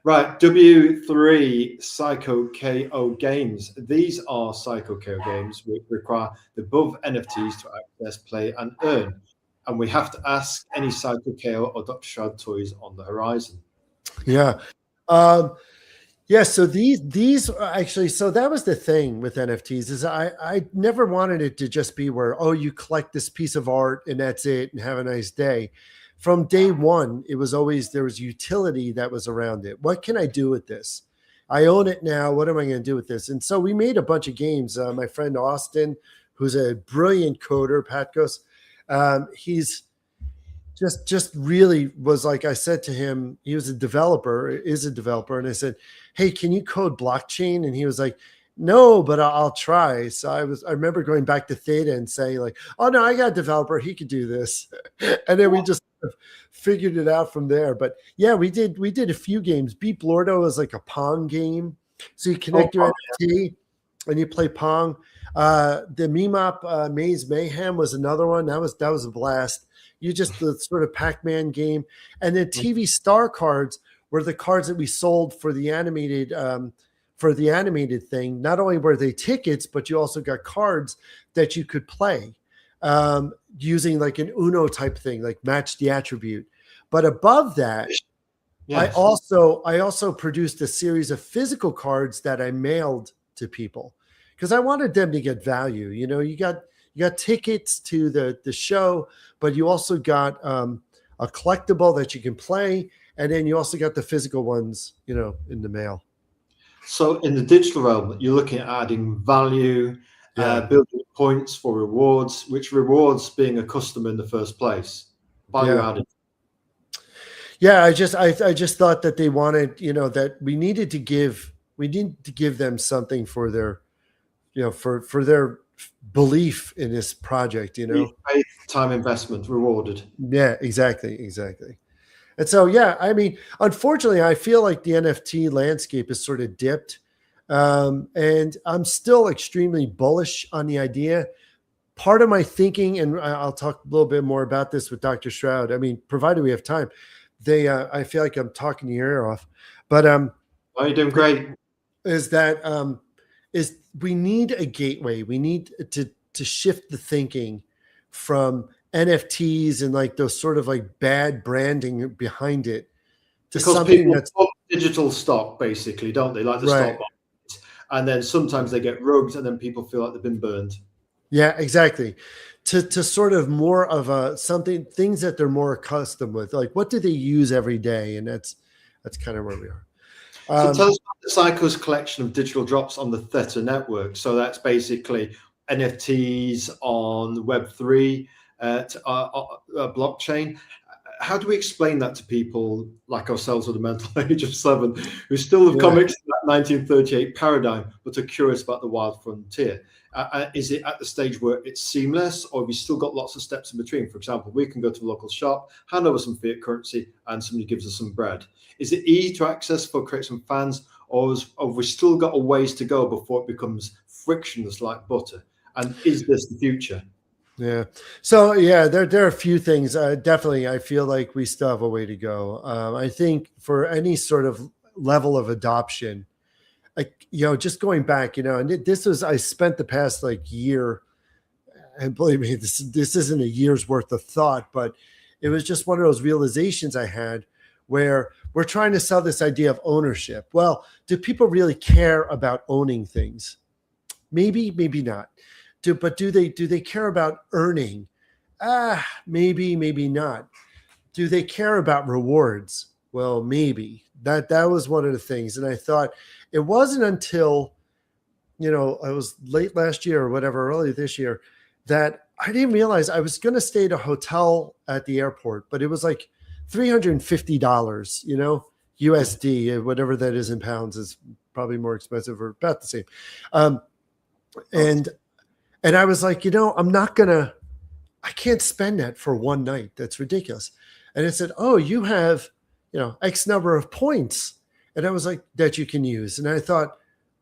Right, W3 Cyko KO games. These are Cyko KO games which require the above NFTs to access, play, and earn. And we have to ask, any Cyko KO or Dr. Shroud toys on the horizon? Yeah. Yeah, so these actually, so that was the thing with NFTs, is I never wanted it to just be where, oh, you collect this piece of art and that's it and have a nice day. From day one, it was always, there was utility that was around it. What can I do with this? I own it now. What am I going to do with this? And so we made a bunch of games. My friend Austin, who's a brilliant coder, Pat goes, he's just really was like, I said to him, he was a developer, is a developer. And I said, hey, can you code blockchain? And he was like, no, but I'll try. So I remember going back to Theta and saying like, oh no, I got a developer, he could do this. And then we just figured it out from there. But yeah, we did a few games. Beat Lordo is like a Pong game. So you connect your NFT and you play Pong. The Meme-Op Maze Mayhem was another one. That was a blast. You just the sort of Pac-Man game. And then TV Star cards were the cards that we sold for the animated thing. Not only were they tickets, but you also got cards that you could play using like an Uno type thing, like match the attribute. But above that, yes. I also produced a series of physical cards that I mailed to people because I wanted them to get value. You know, you got tickets to the show, but you also got a collectible that you can play, and then you also got the physical ones, you know, in the mail. So in the digital realm, you're looking at adding value, building points for rewards, which rewards being a customer in the first place. Value added. Yeah, I just thought that they wanted, you know, that we needed to give them something for their, you know, for their belief in this project, you know. Faith, time investment rewarded. Yeah, exactly. And so, yeah, I mean, unfortunately, I feel like the NFT landscape has sort of dipped. And I'm still extremely bullish on the idea. Part of my thinking, and I'll talk a little bit more about this with Dr. Shroud, I mean, provided we have time, I feel like I'm talking your ear off. But oh, you're doing great. Is that is we need a gateway. We need to shift the thinking from NFTs and like those sort of like bad branding behind it to because something that's digital stock, basically, don't they? Like the stock market. And then sometimes they get rugged and then people feel like they've been burned. Yeah, exactly. To sort of more of a things that they're more accustomed with. Like what do they use every day? And that's kind of where we are. So tell us about Cyko's collection of digital drops on the Theta network. So that's basically NFTs on Web3 blockchain. How do we explain that to people like ourselves with a mental age of 7 who still have comics in that 1938 paradigm but are curious about the wild frontier? Is it at the stage where it's seamless, or have you still got lots of steps in between? For example, we can go to a local shop, hand over some fiat currency, and somebody gives us some bread. Is it easy to access for creators and fans, or have we still got a ways to go before it becomes frictionless like butter? And is this the future? Yeah. So yeah, there are a few things. Definitely, I feel like we still have a way to go. I think for any sort of level of adoption, just going back, and this was, I spent the past like year, and believe me, this isn't a year's worth of thought, but it was just one of those realizations I had where we're trying to sell this idea of ownership. Well, do people really care about owning things? Maybe, maybe not. But do they care about earning? Maybe, maybe not. Do they care about rewards? Well, maybe. That was one of the things. And I thought it wasn't until, it was late last year or whatever, early this year, that I didn't realize I was going to stay at a hotel at the airport, but it was like $350, USD, whatever that is in pounds is probably more expensive or about the same. And I was like, I can't spend that for one night. That's ridiculous. And it said, oh, you have, X number of points. And I was like, that you can use. And I thought,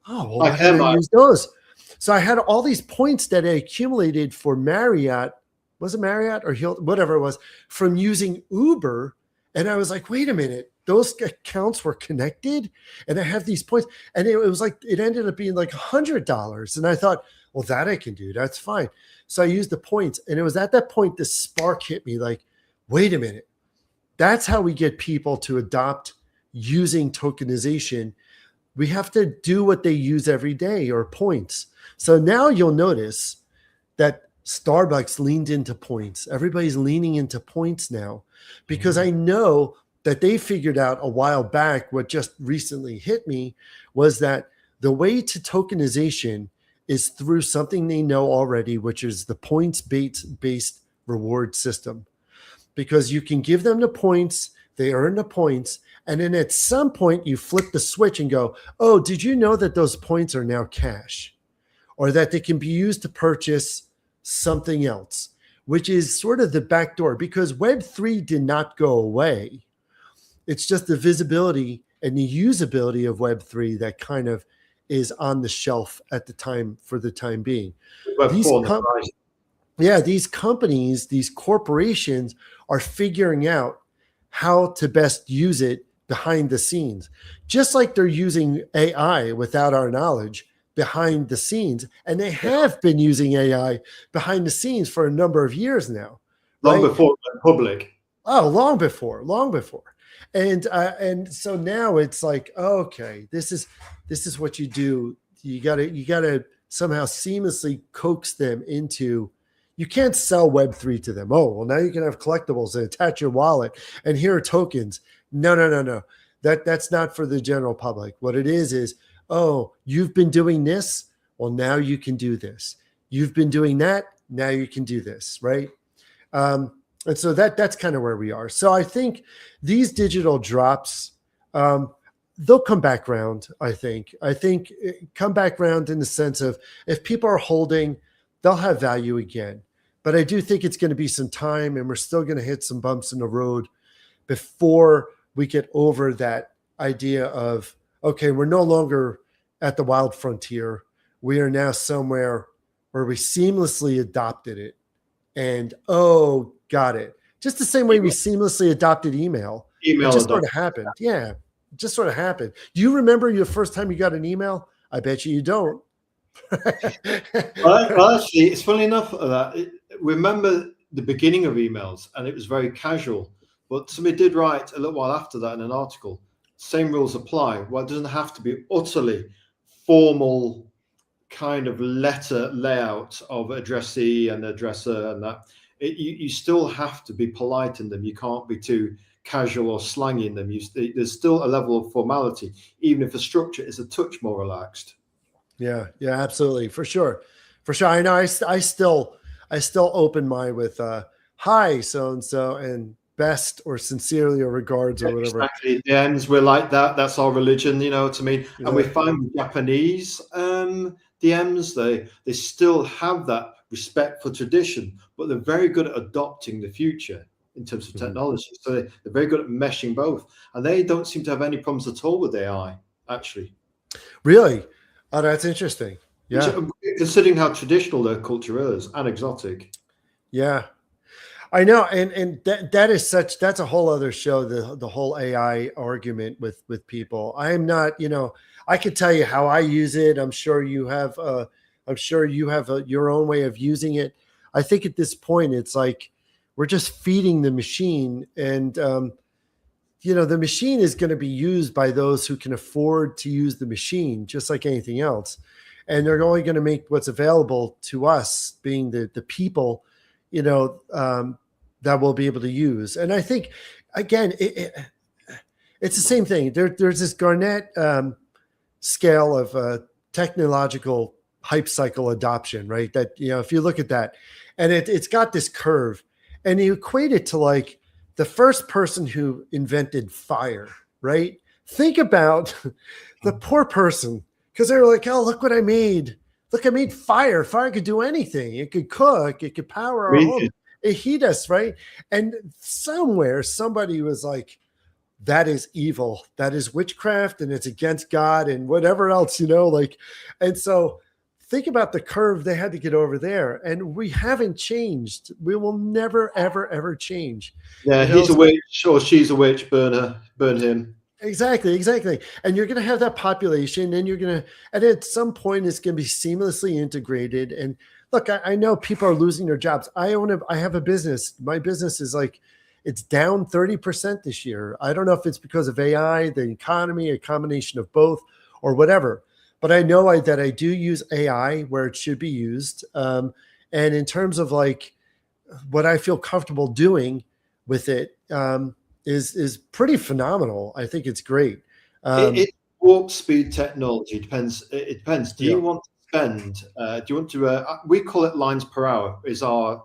oh, well, why can't I use those? So I had all these points that I accumulated for Marriott. Was it Marriott or Hilton, whatever it was, from using Uber. And I was like, wait a minute, those accounts were connected and I have these points. And it was like, it ended up being like $100. And I thought, well, that I can do. That's fine. So I used the points. And it was at that point, the spark hit me like, wait a minute. That's how we get people to adopt using tokenization. We have to do what they use every day, or points. So now you'll notice that Starbucks leaned into points. Everybody's leaning into points now because I know that they figured out a while back. What just recently hit me was that the way to tokenization is through something they know already, which is the points-based reward system. Because you can give them the points, they earn the points, and then at some point you flip the switch and go, oh, did you know that those points are now cash? Or that they can be used to purchase something else, which is sort of the back door, because Web3 did not go away. It's just the visibility and the usability of Web3 that kind of is on the shelf at the time, for the time being. These companies, these corporations are figuring out how to best use it behind the scenes, just like they're using AI without our knowledge behind the scenes. And they have been using AI behind the scenes for a number of years now. Long before it went public. Oh, long before. And so now it's like, okay, this is what you do. You gotta somehow seamlessly coax them into. You can't sell Web3 to them. Oh, well, now you can have collectibles and attach your wallet, and here are tokens. No. That's not for the general public. What it is, oh, you've been doing this. Well, now you can do this. You've been doing that. Now you can do this, right? And so that's kind of where we are. So I think these digital drops, they'll come back around. I think come back around in the sense of, if people are holding, they'll have value again. But I do think it's going to be some time, and we're still going to hit some bumps in the road before we get over that idea of, okay, we're no longer at the wild frontier. We are now somewhere where we seamlessly adopted it. And, oh, got it. Just the same way we seamlessly adopted email. It just sort of happened. Yeah, it just sort of happened. Do you remember your first time you got an email? I bet you don't. Well, actually, it's funny enough that remember the beginning of emails, and it was very casual. But somebody did write a little while after that in an article, same rules apply. Well, it doesn't have to be utterly formal kind of letter layout of addressee and addresser and that. You still have to be polite in them. You can't be too casual or slangy in them. There's still a level of formality, even if the structure is a touch more relaxed. Yeah, absolutely, for sure. I know. I still open mine with hi, so and so, and best or sincerely or regards or whatever. Exactly. DMs, we're like that. That's our religion. You know what I mean? And we find Japanese DMs, they still have that respect for tradition, but they're very good at adopting the future in terms of technology. So they're very good at meshing both, and they don't seem to have any problems at all with AI. Actually, really. Oh, that's interesting. Yeah. Considering how traditional their culture is and exotic. Yeah. I know, and that's a whole other show, the whole AI argument with people. I am not, I can tell you how I use it. I'm sure you have your own way of using it. I think at this point it's like we're just feeding the machine, and the machine is going to be used by those who can afford to use the machine, just like anything else. And they're only going to make what's available to us, being the people, that we'll be able to use. And I think, again, it's the same thing. There's this Garnett scale of technological hype cycle adoption, right? That, if you look at that, and it's got this curve, and you equate it to like the first person who invented fire, right? Think about the poor person, because they were like, oh, look what I made. Look, I made fire. Fire could do anything. It could cook. It could power our home. It heat us, right? And somewhere somebody was like, that is evil. That is witchcraft, and it's against God and whatever else, and so think about the curve they had to get over there. And we haven't changed. We will never, ever, ever change. Yeah, he's a witch or she's a witch, burn her, burn him. Exactly. And you're going to have that population, and and at some point it's going to be seamlessly integrated. And look, I know people are losing their jobs. I have a business. My business is like, it's down 30% this year. I don't know if it's because of AI, the economy, a combination of both, or whatever. But I know that I do use AI where it should be used. And in terms of like what I feel comfortable doing with it, is pretty phenomenal. I think it's great. It's warp speed technology. It depends. Do you want to spend? Do you want to? We call it lines per hour. Is our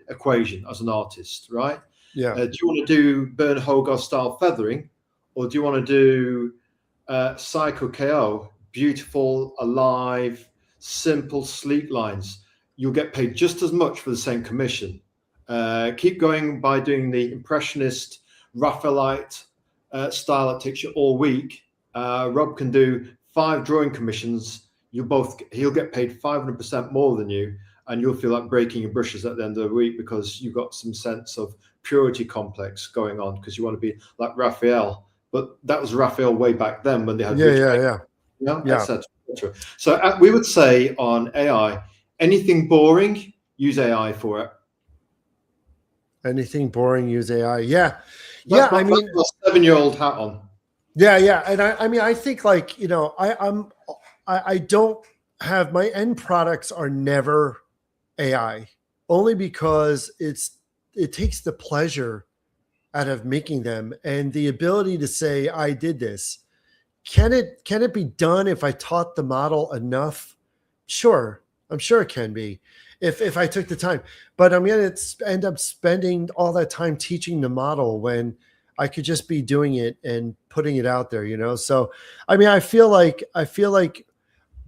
equation as an artist, right? Yeah. Do you want to do Bernard Hogarth style feathering, or do you want to do Cyko KO? Beautiful, alive, simple, sleek lines. You'll get paid just as much for the same commission. Keep going by doing the impressionist, Raphaelite style that takes you all week. Rob can do 5 drawing commissions. He'll get paid 500% more than you, and you'll feel like breaking your brushes at the end of the week because you've got some sense of purity complex going on because you want to be like Raphael. But that was Raphael way back then when they had etc. So we would say on AI, anything boring, use AI for it. Anything boring, use AI. Yeah. That's my 7-year-old hat on. Yeah. And I think like, I don't have, my end products are never AI, only because it takes the pleasure out of making them and the ability to say, I did this. Can it be done if I taught the model enough? Sure. I'm sure it can be if I took the time, but I'm going to end up spending all that time teaching the model when I could just be doing it and putting it out there, So, I feel like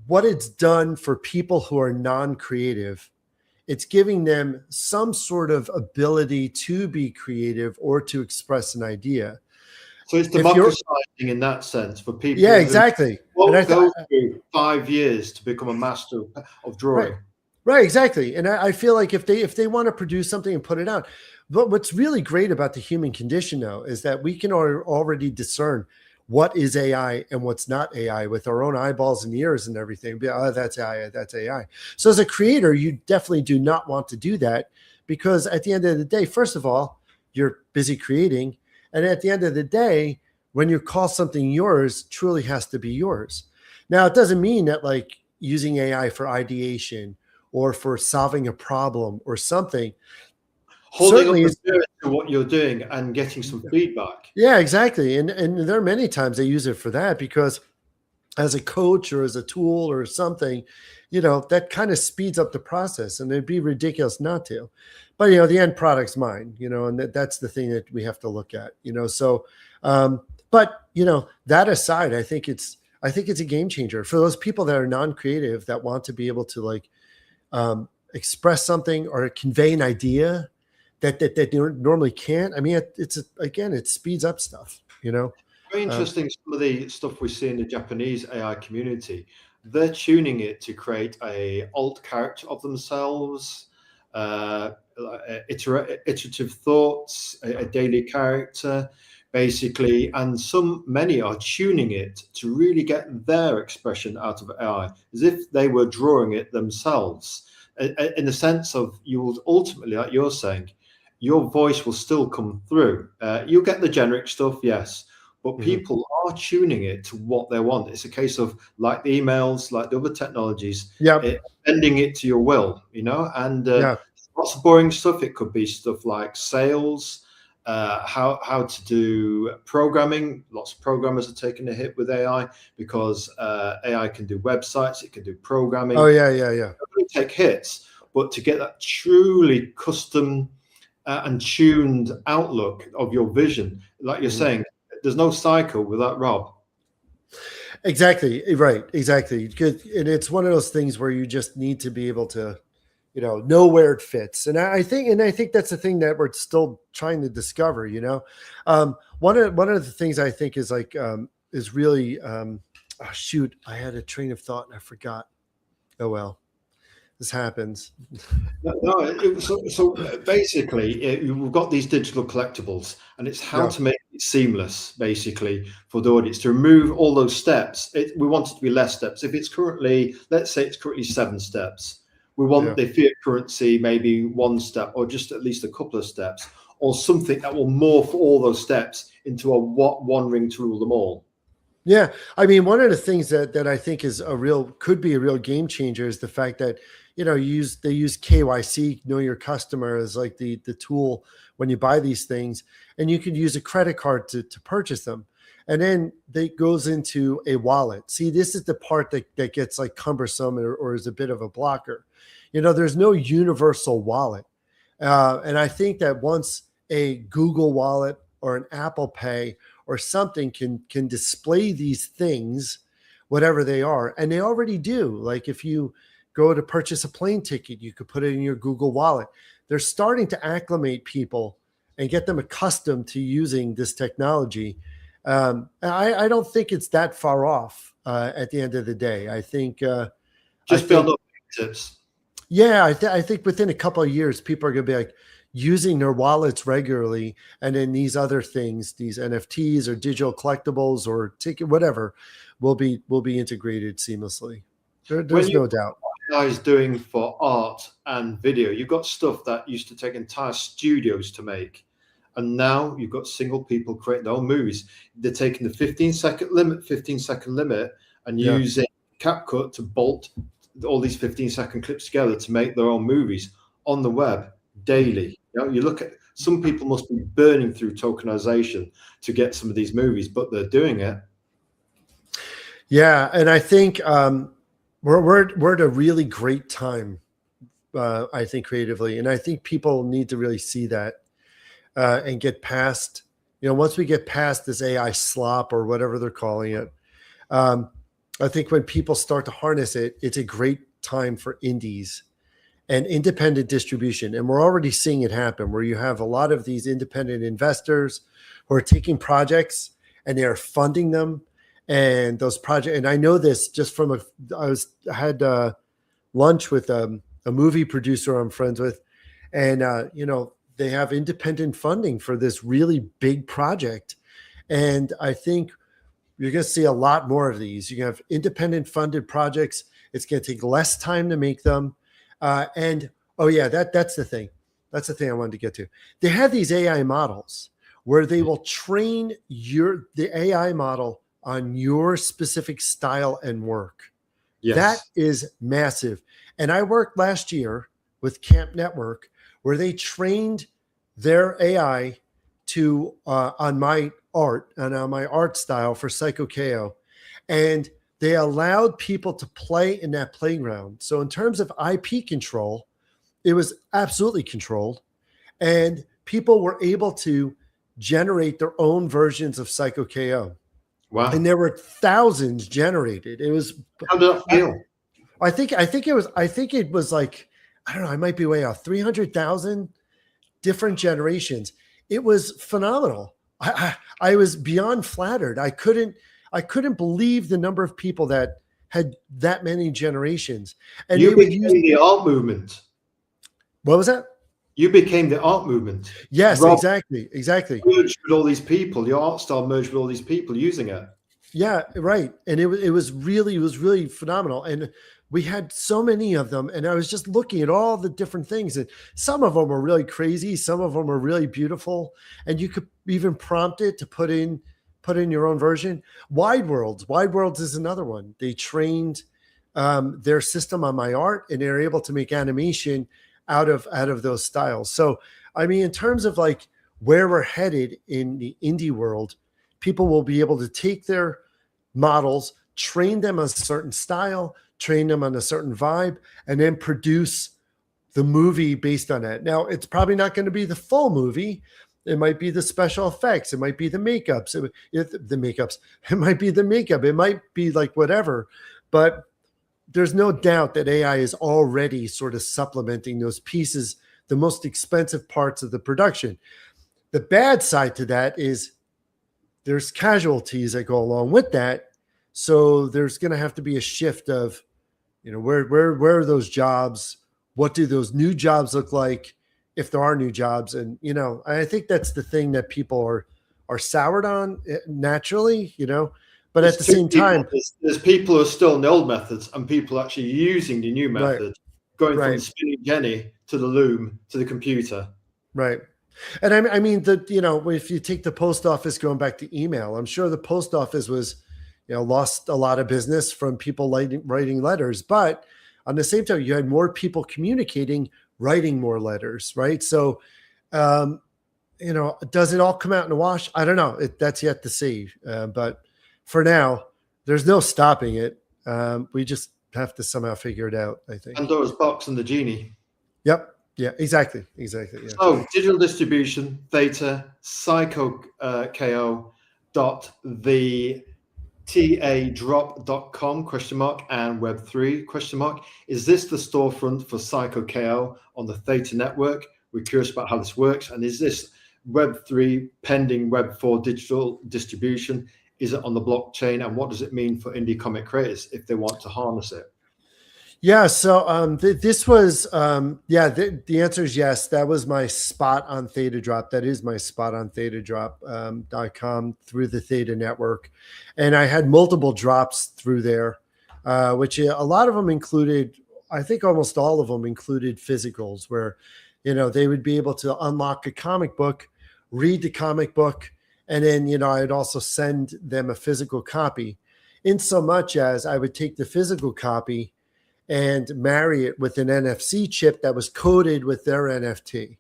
what it's done for people who are non-creative, it's giving them some sort of ability to be creative or to express an idea. So it's democratizing in that sense for people. Yeah, exactly. Won't go through 5 years to become a master of drawing. Right, exactly. And I feel like if they want to produce something and put it out, but what's really great about the human condition, though, is that we can already discern what is AI and what's not AI with our own eyeballs and ears and everything. Oh, that's AI, that's AI. So as a creator, you definitely do not want to do that because at the end of the day, first of all, you're busy creating. And at the end of the day, when you call something yours, truly has to be yours. Now, it doesn't mean that like using AI for ideation or for solving a problem or something. Holding up to what you're doing and getting some feedback. Yeah, exactly. And there are many times they use it for that because as a coach or as a tool or something, that kind of speeds up the process, and it'd be ridiculous not to. But, the end product's mine, and that's the thing that we have to look at, So, but, that aside, I think it's a game changer for those people that are non-creative that want to be able to like express something or convey an idea that normally can't. It speeds up stuff, Very interesting. Some of the stuff we see in the Japanese AI community, they're tuning it to create a alt character of themselves. iterative thoughts, a daily character, basically, and many are tuning it to really get their expression out of AI, as if they were drawing it themselves. In the sense of, you will ultimately, like you're saying, your voice will still come through. You'll get the generic stuff, yes, but people are tuning it to what they want. It's a case of, like the emails, like the other technologies, bending it to your will, and lots of boring stuff. It could be stuff like sales, how to do programming. Lots of programmers are taking a hit with AI because AI can do websites, it can do programming. Oh, yeah. Take hits, but to get that truly custom and tuned outlook of your vision, like you're saying, there's no Cyko without Rob. Exactly. Right. Exactly. And it's one of those things where you just need to be able to, know where it fits. And I think that's the thing that we're still trying to discover, one of the things I think is like, is really, shoot, I had a train of thought and I forgot. Oh, well. This happens. So basically, we've got these digital collectibles, and it's how to make it seamless, basically, for the audience, to remove all those steps. We want it to be less steps. If it's currently, let's say it's currently 7 steps, we want the fiat currency maybe 1 step, or just at least a couple of steps, or something that will morph all those steps into one ring to rule them all. Yeah, I mean, one of the things that I think is could be a real game changer is the fact that they use KYC, know your customer, as like the tool when you buy these things, and you can use a credit card to purchase them, and then it goes into a wallet. See, this is the part that gets like cumbersome or is a bit of a blocker. There's no universal wallet, and I think that once a Google Wallet or an Apple Pay or something can display these things, whatever they are. And they already do. Like if you go to purchase a plane ticket, you could put it in your Google Wallet. They're starting to acclimate people and get them accustomed to using this technology. I don't think it's that far off at the end of the day. I think just build up tips. Yeah, I think within a couple of years, people are going to be like, using their wallets regularly, and then these other things, these NFTs or digital collectibles or ticket, whatever, will be integrated seamlessly. There's no doubt. What AI is doing for art and video, you've got stuff that used to take entire studios to make, and now you've got single people creating their own movies. They're taking the 15-second limit, and using CapCut to bolt all these 15-second clips together to make their own movies on the web daily. You look at, some people must be burning through tokenization to get some of these movies, but they're doing it. Yeah, and I think we're at a really great time, I think, creatively, and I think people need to really see that and get past. Once we get past this AI slop or whatever they're calling it, I think when people start to harness it, it's a great time for indies and independent distribution. And we're already seeing it happen, where you have a lot of these independent investors who are taking projects and they are funding them. And those projects, and I know this just from I had lunch with a movie producer I'm friends with, and they have independent funding for this really big project. And I think you're going to see a lot more of these. You can have independent funded projects. It's going to take less time to make them. And that's the thing. That's the thing I wanted to get to. They have these AI models where they will train the AI model on your specific style and work. Yes. That is massive. And I worked last year with Camp Network, where they trained their AI to on my art and on my art style for Cyko KO. And they allowed people to play in that playground. So in terms of IP control, it was absolutely controlled. And people were able to generate their own versions of Cyko KO. Wow. And there were thousands generated. It was, how did that feel? I think it was like, I don't know, I might be way off, 300,000 different generations. It was phenomenal. I was beyond flattered. I couldn't believe the number of people that had that many generations. And you became the art movement. What was that? You became the art movement. Yes, Rob exactly. merged with all these people. Your art style merged with all these people using it. Yeah, right. And it was really phenomenal. And we had so many of them. And I was just looking at all the different things. And some of them were really crazy. Some of them were really beautiful. And you could even prompt it to put in your own version. Wide Worlds is another one. They trained their system on my art, and they're able to make animation out of those styles. So I mean, in terms of like where we're headed in the indie world, people will be able to take their models, train them on a certain style, train them on a certain vibe, and then produce the movie based on that. Now, it's probably not going to be the full movie. It might be the special effects. It might be the makeups. It might be the makeup. It might be like whatever. But there's no doubt that AI is already sort of supplementing those pieces, the most expensive parts of the production. The bad side to that is there's casualties that go along with that. So there's going to have to be a shift of, where are those jobs? What do those new jobs look like, if there are new jobs? And, I think that's the thing that people are soured on naturally, but at the same time, there's people who are still in the old methods and people actually using the new method, going from the spinning jenny to the loom to the computer. Right. And I mean, if you take the post office, going back to email, I'm sure the post office was, lost a lot of business from people writing letters. But on the same time, you had more people communicating, writing more letters, right? So, does it all come out in the wash? I don't know. That's yet to see. But for now, there's no stopping it. We just have to somehow figure it out, I think. Pandora's box and the genie. Yep. Yeah, exactly. Yeah. So digital distribution, theta, Cyko KO the tadrop.com ? And Web3 ? Is this the storefront for Cyko KO on the Theta network? We're curious about how this works. And is this Web3 pending Web4 digital distribution? Is it on the blockchain? And what does it mean for indie comic creators if they want to harness it? Yeah, so this was, the answer is yes. That was my spot on Theta Drop. That is my spot on thetadrop.com through the Theta network. And I had multiple drops through there, which a lot of them included, I think almost all of them included physicals where, they would be able to unlock a comic book, read the comic book, and then, I'd also send them a physical copy, in so much as I would take the physical copy and marry it with an NFC chip that was coded with their NFT,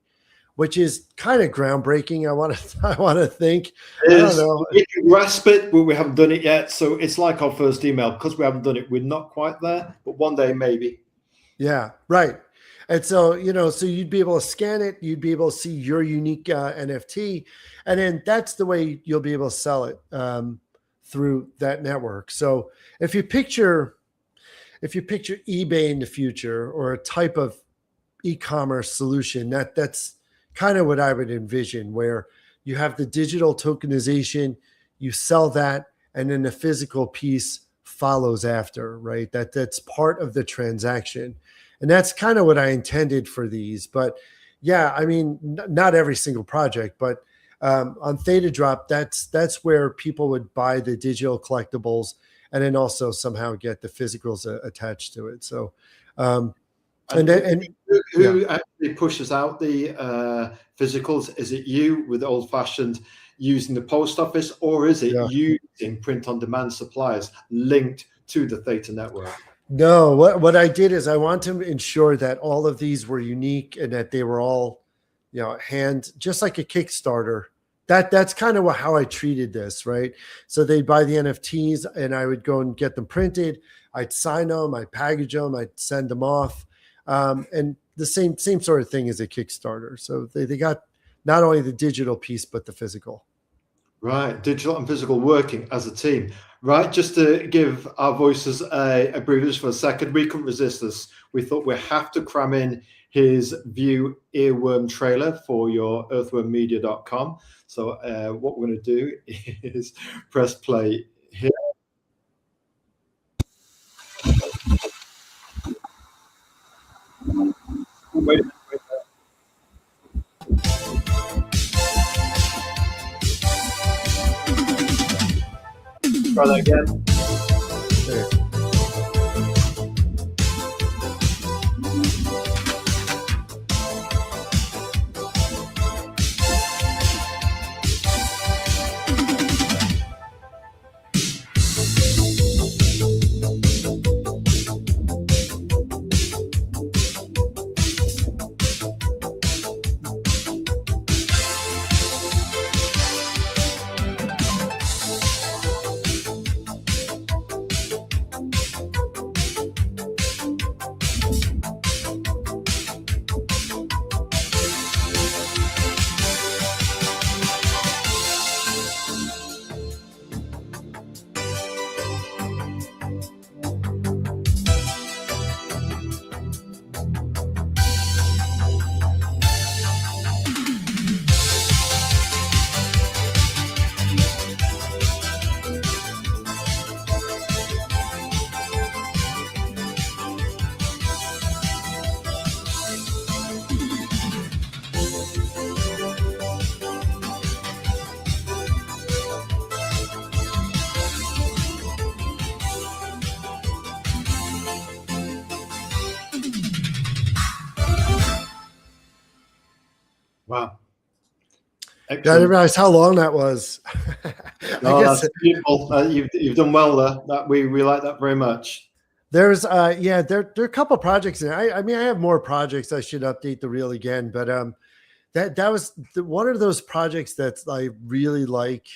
which is kind of groundbreaking. I want to think. I don't know. We can grasp it, but we haven't done it yet. So it's like our first email. Because we haven't done it, we're not quite there, but one day maybe. Yeah, right. And so, so you'd be able to scan it. You'd be able to see your unique NFT. And then that's the way you'll be able to sell it through that network. So if you picture eBay in the future or a type of e-commerce solution, that's kind of what I would envision, where you have the digital tokenization, you sell that, and then the physical piece follows after, right? That's part of the transaction. And that's kind of what I intended for these. But yeah, I mean, not every single project, but on Theta Drop, that's where people would buy the digital collectibles and then also somehow get the physicals attached to it. So, who actually pushes out the physicals? Is it you with old-fashioned using the post office, or is it using print-on-demand suppliers linked to the Theta network? No, what I did is I want to ensure that all of these were unique and that they were all, just like a Kickstarter. That's kind of how I treated this, right? So they'd buy the NFTs and I would go and get them printed. I'd sign them, I'd package them, I'd send them off. And the same sort of thing as a Kickstarter. So they got not only the digital piece, but the physical. Right, digital and physical working as a team. Right, just to give our voices a breathers for a second, we couldn't resist this. We thought we have to cram in his View Earworm trailer for your earthwormmedia.com. So what we're going to do is press play here. Wait. try that again. There. Wow. I didn't realize how long that was. No, that's beautiful. You've done well there. That we like that very much. There's there are a couple projects in I mean, I have more projects. I should update the reel again, but that was one of those projects that I really like.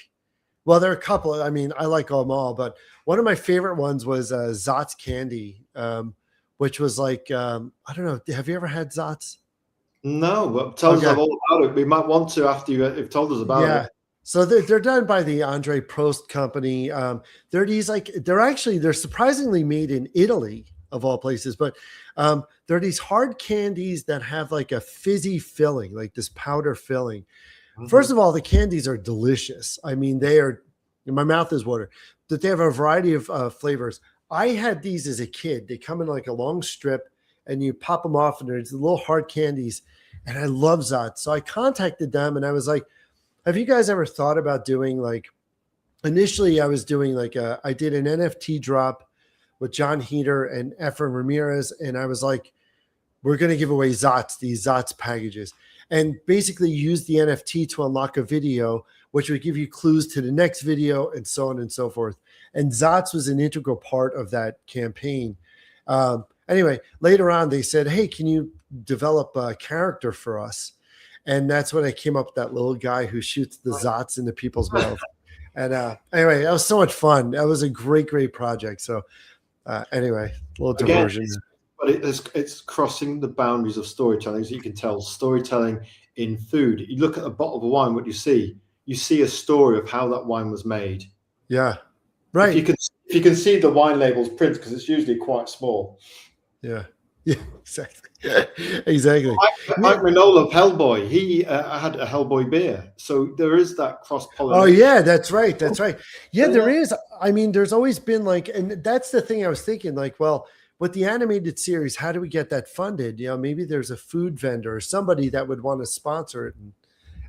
Well, there are a couple. I mean, I like them all, but one of my favorite ones was Zot's Candy, which was like I don't know. Have you ever had Zot's? No, but tell us all about it. We might want to after you've told us about it. So they're done by the Andre Prost company. They're these they're surprisingly made in Italy of all places, but they're these hard candies that have like a fizzy filling, like this powder filling. Mm-hmm. First of all, the candies are delicious. I mean, my mouth is watering, but they have a variety of flavors. I had these as a kid. They come in like a long strip and you pop them off and there's little hard candies. And I love Zot. So I contacted them and I was like, have you guys ever thought about doing like, initially I was doing like I did an NFT drop with John Heater and Efren Ramirez. And I was like, we're going to give away Zots, these Zots packages, and basically use the NFT to unlock a video, which would give you clues to the next video and so on and so forth. And Zots was an integral part of that campaign. Anyway, later on, they said, hey, can you develop a character for us? And that's when I came up with that little guy who shoots the Zots into people's mouth. And anyway, that was so much fun. That was a great, great project. So anyway, a little diversion. But it's crossing the boundaries of storytelling. As you can tell, storytelling in food. You look at a bottle of wine, what do you see? You see a story of how that wine was made. Yeah, right. If you can see the wine labels print, because it's usually quite small. Yeah, exactly. Exactly. Mike Minola of Hellboy, he had a Hellboy beer. So there is that cross-pollination. Oh, yeah, that's right. That's right. Yeah, there is. I mean, there's always been like, and that's the thing I was thinking, like, well, with the animated series, how do we get that funded? You know, maybe there's a food vendor or somebody that would want to sponsor it. And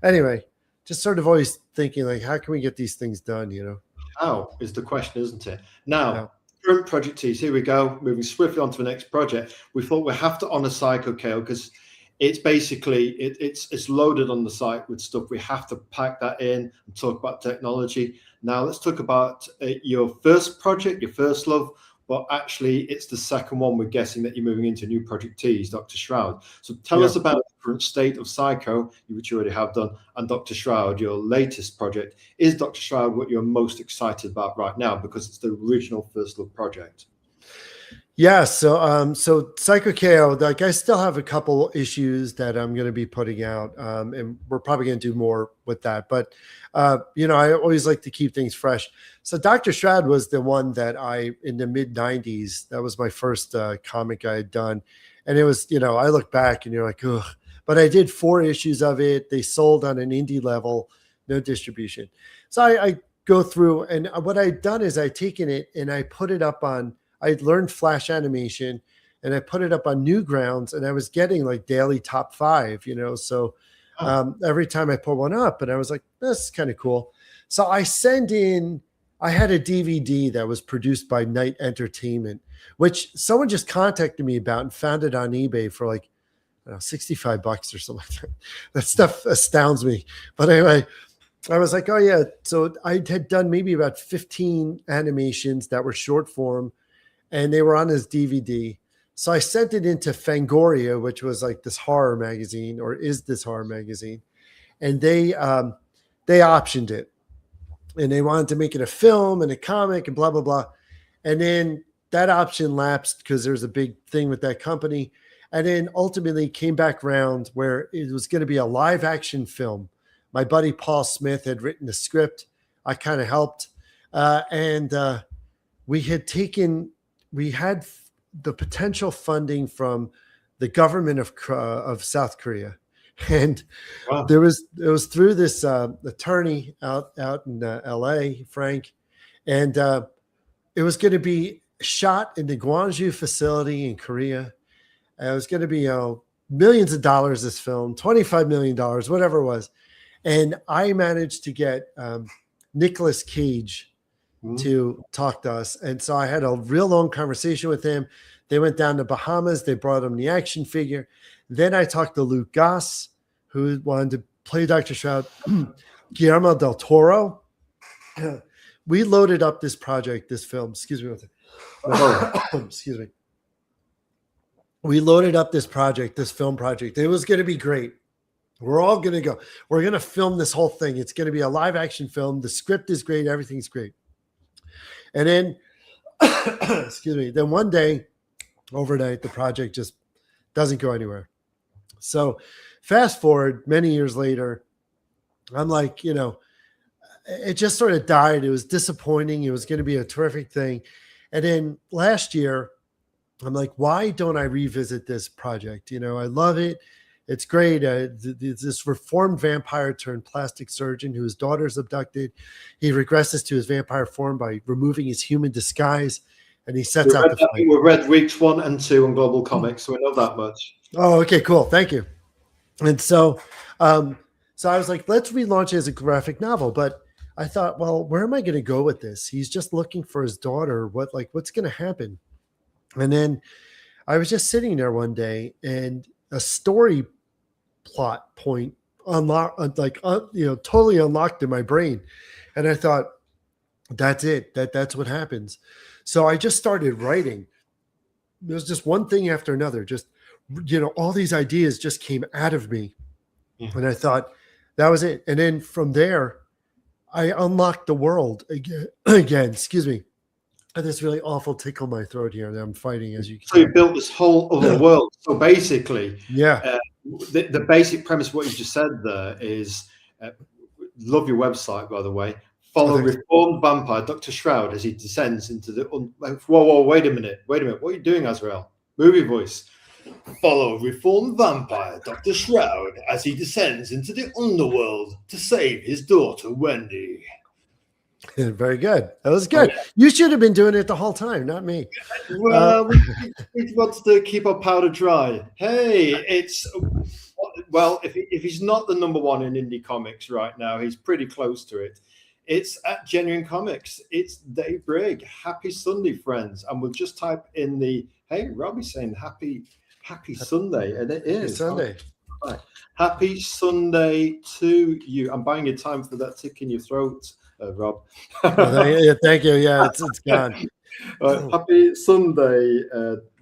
anyway, just sort of always thinking, like, how can we get these things done, you know? How is the question, isn't it? Now, current project tease, here we go, moving swiftly on to the next project. We thought we have to honor Cyko, because it's basically, it's loaded on the site with stuff. We have to pack that in and talk about technology. Now, let's talk about your first project, your first love, but actually it's the second one we're guessing that you're moving into, new project tease, Dr. Shroud. So tell us about the current state of Cyko, which you already have done, and Dr. Shroud, your latest project. Is Dr. Shroud what you're most excited about right now, because it's the original first look project? Yeah, so Cyko KO, like I still have a couple issues that I'm going to be putting out, and we're probably going to do more with that. But you know, I always like to keep things fresh. So Dr. Shroud was the one that in the mid '90s, that was my first comic I had done, and it was, you know, I look back and you're like, ugh. But I did 4 issues of it. They sold on an indie level, no distribution. So I go through, and what I'd done is I'd taken it and I put it up on. I'd learned Flash animation and I put it up on Newgrounds, and I was getting like daily top 5, you know? So every time I put one up, and I was like, this is kind of cool. So I I had a DVD that was produced by Night Entertainment, which someone just contacted me about and found it on eBay for like, I don't know, $65 or something like that. That stuff astounds me. But anyway, I was like, oh yeah. So I had done maybe about 15 animations that were short form, and they were on this DVD. So I sent it into Fangoria, which was like this horror magazine, or is this horror magazine, and they optioned it, and they wanted to make it a film and a comic and blah blah blah, and then that option lapsed because there's a big thing with that company, and then ultimately came back around where it was going to be a live action film. My buddy Paul Smith had written the script. I kind of helped, and we had the potential funding from the government of South Korea. And Wow. it was through this attorney out in LA, Frank, and it was going to be shot in the Gwangju facility in Korea. It was going to be millions of dollars, this film, $25 million, whatever it was. And I managed to get Nicolas Cage to talk to us. And so I had a real long conversation with him. They went down to Bahamas. They brought him the action figure. Then I talked to Luke Goss, who wanted to play Dr. Shroud, Guillermo del Toro. We loaded up this project, this film. Excuse me. Excuse me. We loaded up this project, this film project. It was going to be great. We're all going to go. We're going to film this whole thing. It's going to be a live action film. The script is great. Everything's great. And then, excuse me, then one day, overnight, the project just doesn't go anywhere. So fast forward many years later, I'm like, it just sort of died. It was disappointing. It was going to be a terrific thing. And then last year, I'm like, why don't I revisit this project? I love it. It's great. This reformed vampire turned plastic surgeon whose daughter's abducted. He regresses to his vampire form by removing his human disguise, and he sets out to fight. We read weeks 1 and 2 on Global Comics, so we know that much. Oh, okay, cool. Thank you. And so I was like, let's relaunch it as a graphic novel. But I thought, well, where am I going to go with this? He's just looking for his daughter. What's going to happen? And then I was just sitting there one day, and a story plot point totally unlocked in my brain. And I thought, that's it. That's what happens. So I just started writing. There was just one thing after another. Just, all these ideas just came out of me. Yeah. And I thought that was it. And then from there, I unlocked the world again. Excuse me. I had this really awful tickle in my throat here that I'm fighting, as you can. So you built this whole other world. So basically, yeah. The basic premise of what you just said there is, love your website, by the way. Follow reformed vampire Dr. Shroud as he descends into the. Whoa! Wait a minute! What are you doing, Azrael? Movie voice. Follow reformed vampire Dr. Shroud as he descends into the underworld to save his daughter Wendy. Very good. That was good. Oh, yeah. You should have been doing it the whole time, not me. Well, we want to keep our powder dry. Hey, if he's not the number one in indie comics right now, he's pretty close to it. It's at Genuine Comics. It's Dave Brigg. Happy Sunday, friends. And we'll just type in hey, Robbie's saying happy Sunday. And it is. Sunday. Right. Happy Sunday to you. I'm buying you time for that tick in your throat. Rob. Thank you. Yeah, it's gone. Happy Sunday,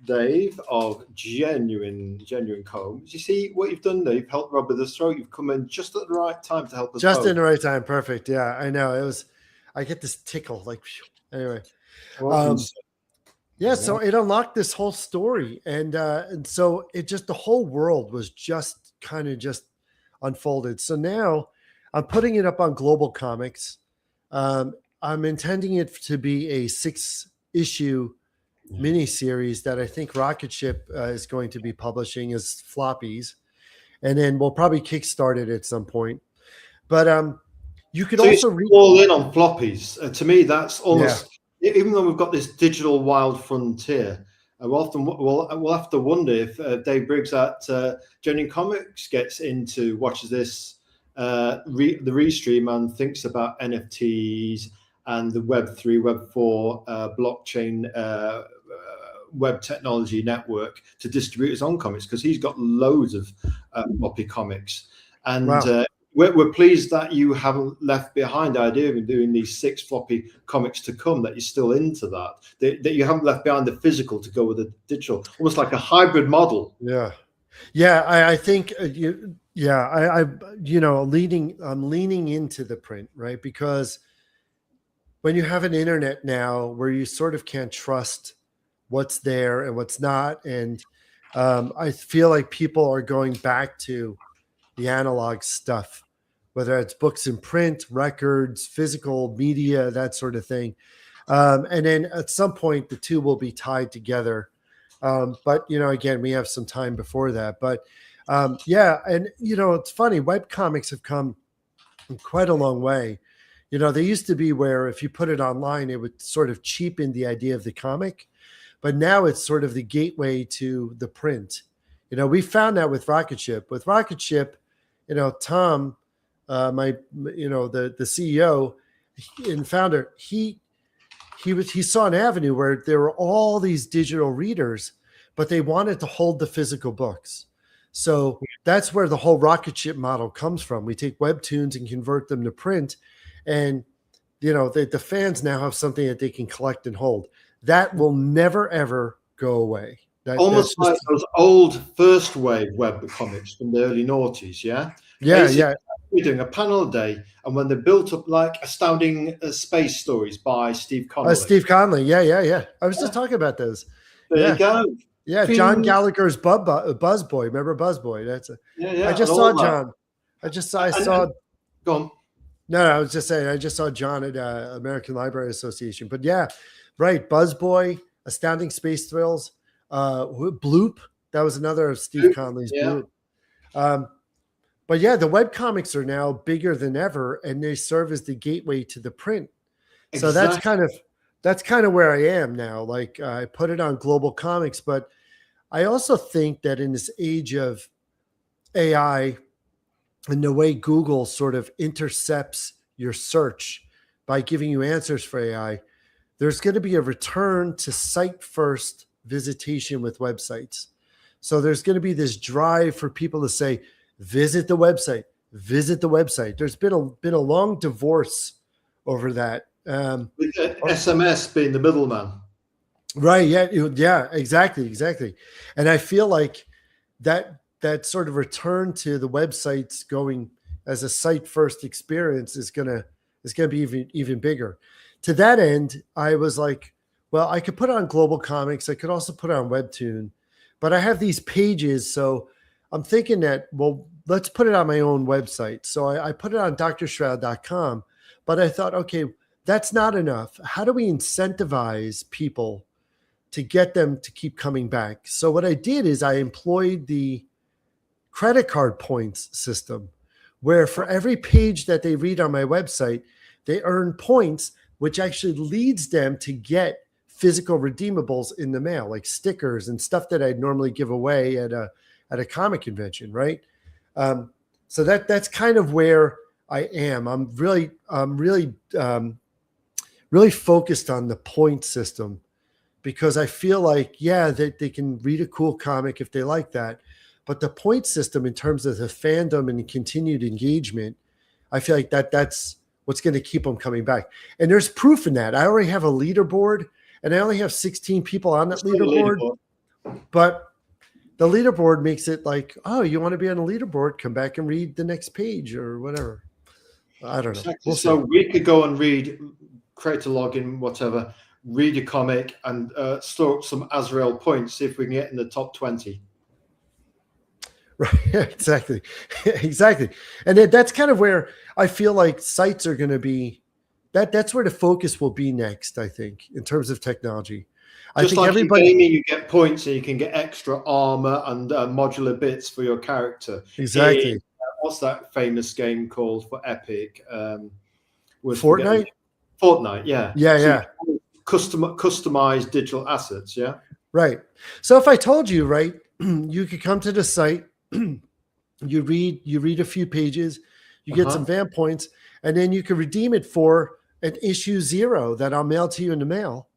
Dave of Genuine Combs. You see what you've done there? You've helped Rob with his throat. You've come in just at the right time to help us. Just in the right time. Perfect. Yeah, I know. I get this tickle. Anyway. So it unlocked this whole story, and so the whole world was just kind of just unfolded. So now I'm putting it up on Global Comics. I'm intending it to be a 6-issue miniseries that I think Rocket Ship is going to be publishing as floppies, and then we'll probably kickstart it at some point. But you could also read all in on floppies. To me, that's almost even though we've got this digital wild frontier. We'll have to wonder if Dave Briggs at Genuine Comics watches this the restream and thinks about NFTs and the Web3, Web4 blockchain web technology network to distribute his own comics, because he's got loads of floppy comics. And Wow. we're pleased that you haven't left behind the idea of doing these 6 floppy comics to come, that you're still into that you haven't left behind the physical to go with the digital, almost like a hybrid model. Yeah, I think I'm leaning into the print, right? Because when you have an internet now where you sort of can't trust what's there and what's not, and I feel like people are going back to the analog stuff, whether it's books in print, records, physical media, that sort of thing. And then at some point, the two will be tied together. But, again, we have some time before that. But yeah, and, it's funny, web comics have come quite a long way. They used to be where if you put it online, it would sort of cheapen the idea of the comic. But now it's sort of the gateway to the print. We found that with Rocket Ship. With Rocket Ship, Tom, the CEO and founder, he saw an avenue where there were all these digital readers, but they wanted to hold the physical books. So that's where the whole Rocket Ship model comes from. We take webtoons and convert them to print, and the fans now have something that they can collect and hold. That will never ever go away. Almost like those old first wave web comics from the early noughties, yeah? Yeah. We're doing a panel a day, and when they built up like Astounding Space Stories by Steve Connolly. Steve Connolly, yeah. I was just talking about those. There you go. Yeah, John Gallagher's Buzzboy. Remember Buzzboy? I just saw John. I saw. Go on. No, I was just saying. I just saw John at American Library Association. But yeah, right. Buzzboy, Astounding Space Thrills, Bloop. That was another of Steve Connolly's Bloop. But yeah, the web comics are now bigger than ever, and they serve as the gateway to the print. So that's kind of where I am now. Like I put it on Global Comics, but I also think that in this age of AI and the way Google sort of intercepts your search by giving you answers for AI, there's going to be a return to site first visitation with websites. So there's going to be this drive for people to say, visit the website. There's been a long divorce over that. With SMS being the middleman. Right. Yeah, exactly. And I feel like that sort of return to the websites going as a site first experience is gonna be even bigger. To that end, I was like, well, I could put on Global Comics. I could also put on Webtoon, but I have these pages. So I'm thinking that, well, let's put it on my own website. So I put it on drshroud.com, but I thought, okay, that's not enough. How do we incentivize people to get them to keep coming back? So what I did is I employed the credit card points system, where for every page that they read on my website, they earn points, which actually leads them to get physical redeemables in the mail, like stickers and stuff that I'd normally give away at a comic convention, right? So that's kind of where I am. I'm really focused on the point system, because I feel like, that they can read a cool comic if they like that. But the point system, in terms of the fandom and continued engagement, I feel like that's what's going to keep them coming back. And there's proof in that. I already have a leaderboard, and I only have 16 people on that leaderboard. But the leaderboard makes it like, oh, you want to be on a leaderboard? Come back and read the next page or whatever. I don't know. Exactly. So we could go and create a login, whatever, read a comic, and store up some Azrael points, see if we can get in the top 20. Right, exactly. And that's kind of where I feel like sites are going to be. That's where the focus will be next, I think, in terms of technology. I think like everybody, in gaming, you get points and you can get extra armor and modular bits for your character. Exactly. What's that famous game called for Epic? Fortnite? Fortnite, yeah. Yeah. Customized digital assets, yeah? Right. So if I told you, right, you could come to the site, you read a few pages, you get some vamp points, and then you can redeem it for an issue 0 that I'll mail to you in the mail.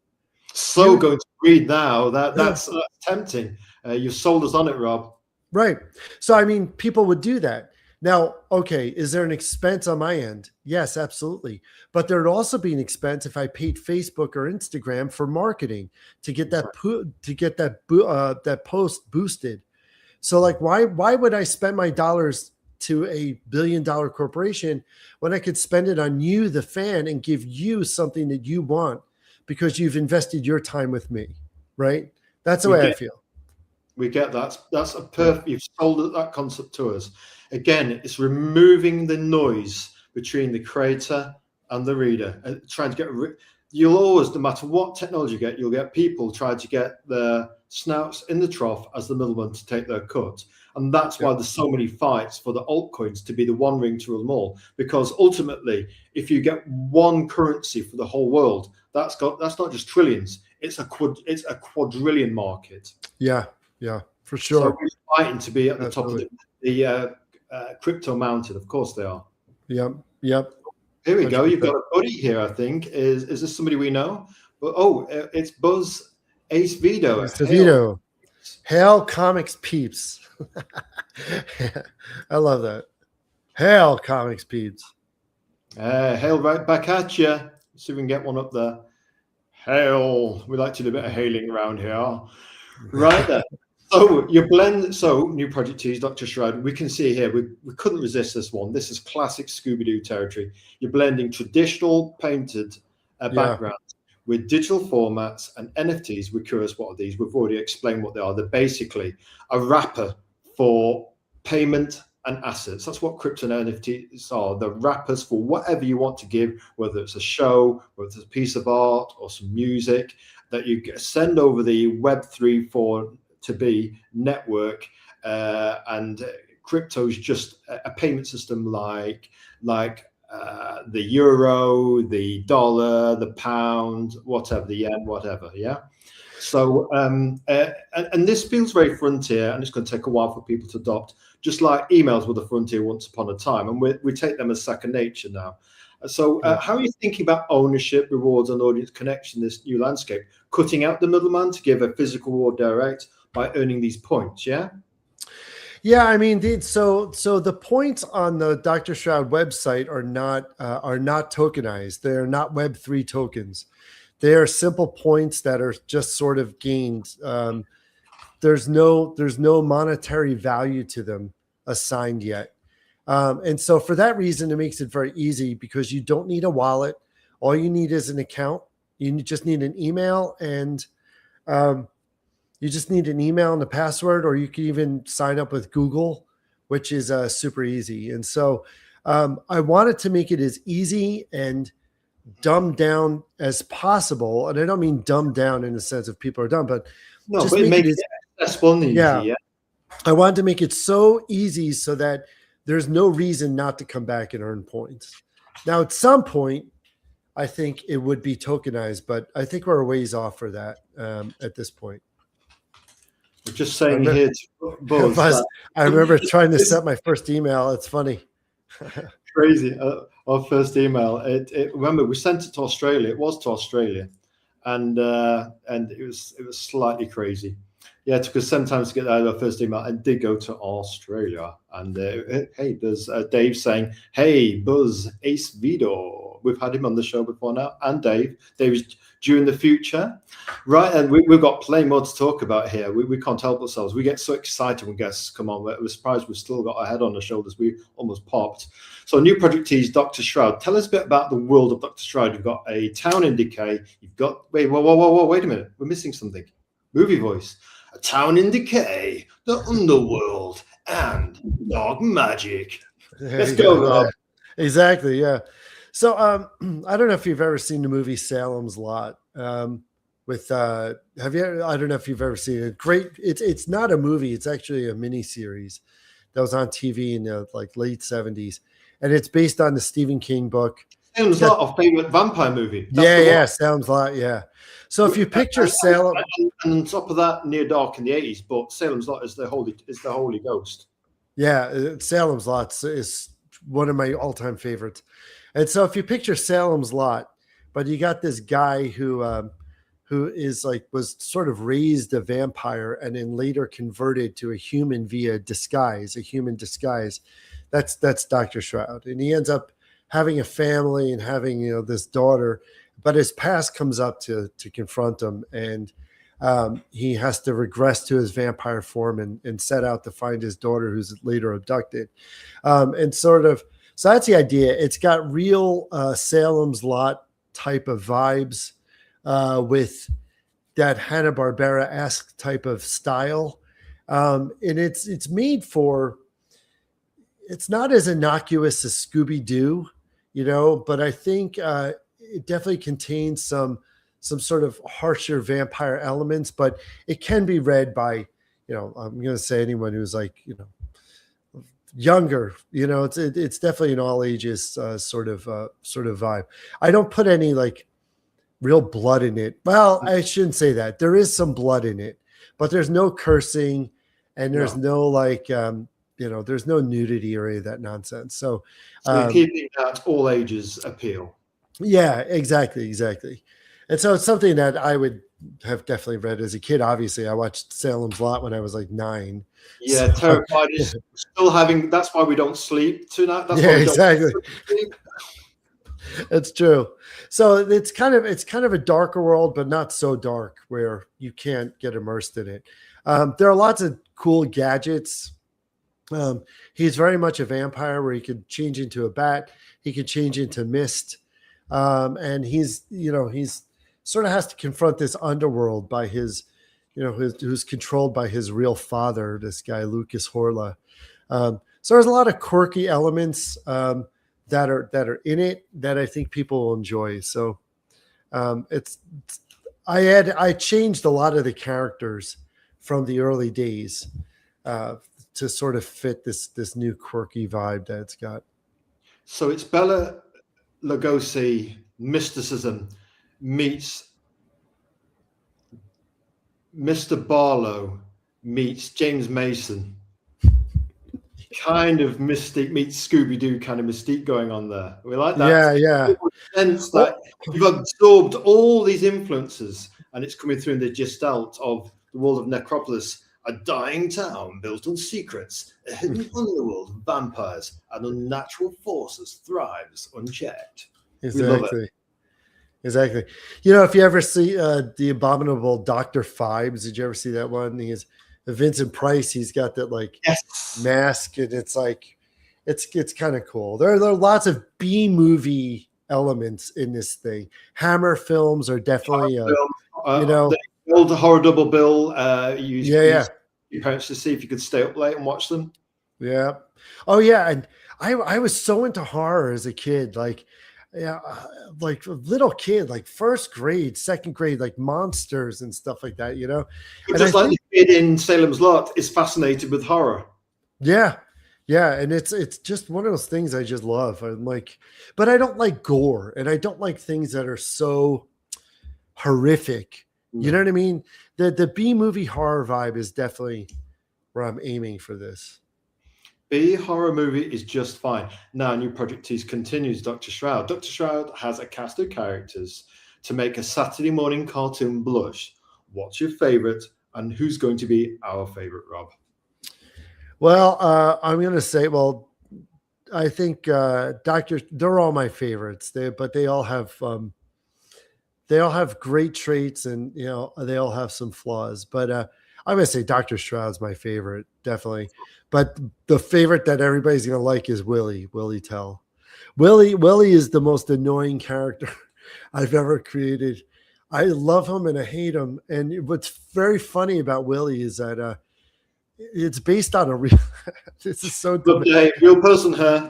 So going to read now. That's tempting. You've sold us on it, Rob. Right. So, I mean, people would do that. Now, okay, is there an expense on my end? Yes, absolutely. But there'd also be an expense if I paid Facebook or Instagram for marketing to get that that post boosted. So, like, why would I spend my dollars to a billion-dollar corporation when I could spend it on you, the fan, and give you something that you want because you've invested your time with me, right? That's the way I feel. We get that. That's a perfect. You've sold that concept to us. Again, it's removing the noise between the creator and the reader. And trying to get. You'll always, no matter what technology you get, you'll get people trying to get their snouts in the trough as the middleman to take their cut. And that's why there's so many fights for the altcoins to be the one ring to rule them all. Because ultimately, if you get one currency for the whole world, that's not just trillions. It's a quadrillion market. Yeah. Yeah, for sure. So we're fighting to be at the top of the crypto mountain. Of course they are. Yep. Here we go. You've got a buddy here, I think. Is this somebody we know? But it's Buzz Ace Vito. Hail Comics peeps. I love that. Hail Comics peeps. Hail right back at you. See if we can get one up there. Hail. We like to do a bit of hailing around here. Right there. So you blend. So new project tease, Dr. Shroud. We can see here. We couldn't resist this one. This is classic Scooby-Doo territory. You're blending traditional painted backgrounds with digital formats and NFTs. We're curious what are these. We've already explained what they are. They're basically a wrapper for payment and assets. That's what crypto and NFTs are. The wrappers for whatever you want to give, whether it's a show, whether it's a piece of art or some music that you send over the Web3 to be network, and crypto is just a payment system like the euro, the dollar, the pound, whatever, the yen, whatever. Yeah. So and this feels very frontier, and it's going to take a while for people to adopt. Just like emails were the frontier once upon a time, and we take them as second nature now. So how are you thinking about ownership, rewards, and audience connection in this new landscape? Cutting out the middleman to give a physical reward direct by earning these points, yeah? Yeah, I mean, so the points on the Dr. Shroud website are not tokenized. They're not Web3 tokens. They are simple points that are just sort of gained. There's no monetary value to them assigned yet. And so for that reason, it makes it very easy because you don't need a wallet. All you need is an account. You just need an email and a password, or you can even sign up with Google, which is super easy. And so I wanted to make it as easy and dumbed down as possible. And I don't mean dumbed down in the sense of people are dumb, but just make it accessible and easy. Yeah. I wanted to make it so easy so that there's no reason not to come back and earn points. Now, at some point, I think it would be tokenized, but I think we're a ways off for that at this point. We're just saying here to Buzz. I remember trying to set my first email. It's funny. Crazy. Our first email. Remember, we sent it to Australia. It was to Australia, and it was slightly crazy. Yeah, it took us some time to get our first email. I did go to Australia, and hey, there's Dave saying, "Hey, Buzz Ace Vito." We've had him on the show before now, and Dave is due in the future, right? And we've got plenty more to talk about here. We can't help ourselves. We get so excited when guests come on. We're surprised we've still got our head on our shoulders. We almost popped. So, new project tease, Dr. Shroud. Tell us a bit about the world of Dr. Shroud. You've got a town in decay. You've got wait a minute. We're missing something. Movie voice. A town in decay, the underworld, and dark magic. Let's go, Rob. Exactly, yeah. So I don't know if you've ever seen the movie Salem's Lot. With have you? I don't know if you've ever seen it. Great. It's not a movie. It's actually a mini series that was on TV in the late 70s, and it's based on the Stephen King book. Salem's Lot, our favorite vampire movie. That's Salem's Lot. Yeah. So if you picture Salem, and on top of that, Near Dark in the 80s, but Salem's Lot is the Holy Ghost. Yeah, Salem's Lot is one of my all-time favorites. And so if you picture Salem's Lot, but you got this guy who is like was sort of raised a vampire and then later converted to a human via disguise, a human disguise. That's Dr. Shroud, and he ends up having a family and having this daughter, but his past comes up to confront him, and he has to regress to his vampire form and set out to find his daughter, who's later abducted, and sort of. So that's the idea. It's got real Salem's Lot type of vibes with that Hanna-Barbera-esque type of style, and it's made for. It's not as innocuous as Scooby-Doo, but I think it definitely contains some sort of harsher vampire elements, but it can be read by, I'm going to say anyone who's like, younger, it's definitely an all ages sort of vibe. I don't put any like real blood in it. Well, I shouldn't say that. There is some blood in it, but there's no cursing and there's no like, there's no nudity or any of that nonsense. So you're keeping that all ages appeal. Yeah, exactly. And so it's something that I would have definitely read as a kid. Obviously, I watched Salem's Lot when I was like 9. Yeah, so. Terrified is still having. That's why we don't sleep tonight. That's why exactly. That's true. So it's kind of a darker world, but not so dark where you can't get immersed in it. There are lots of cool gadgets. He's very much a vampire where he could change into a bat. He could change into mist. And he's sort of has to confront this underworld by his, who's controlled by his real father, this guy, Lucas Horla. So there's a lot of quirky elements, that are in it that I think people will enjoy. So, I changed a lot of the characters from the early days, to sort of fit this new quirky vibe that it's got. So it's Bela Lugosi mysticism meets Mr. Barlow meets James Mason. Kind of mystique meets Scooby-Doo kind of mystique going on there. We like that. Yeah. Sense that you've absorbed all these influences and it's coming through in the gestalt of the world of Necropolis. A dying town built on secrets, a hidden underworld of vampires and unnatural forces thrives unchecked. Exactly. If you ever see the Abominable Dr. Phibes, did you ever see that one? He's Vincent Price. He's got that like mask, and it's like it's kind of cool. There are lots of B-movie elements in this thing. Hammer films are definitely the old horror double bill. Your parents to see if you could stay up late and watch them. Yeah. Oh yeah, and I was so into horror as a kid, like like a little kid, like first grade, second grade, like monsters and stuff like that, But just like the kid in Salem's Lot is fascinated with horror. Yeah, and it's just one of those things I just love. I'm like, but I don't like gore, and I don't like things that are so horrific. You know what I mean? The B-movie horror vibe is definitely where I'm aiming for this. B horror movie is just fine. Now, New Project Tease continues. Dr. Shroud. Dr. Shroud has a cast of characters to make a Saturday morning cartoon blush. What's your favorite, and who's going to be our favorite, Rob? Well, I'm going to say, I think they're all my favorites. But they all have great traits, and they all have some flaws. But I'm going to say Dr. Shroud's my favorite, definitely. But the favorite that everybody's going to like is Willie Tell. Willie is the most annoying character I've ever created. I love him and I hate him. And what's very funny about Willie is that it's based on a real. This is so real person here.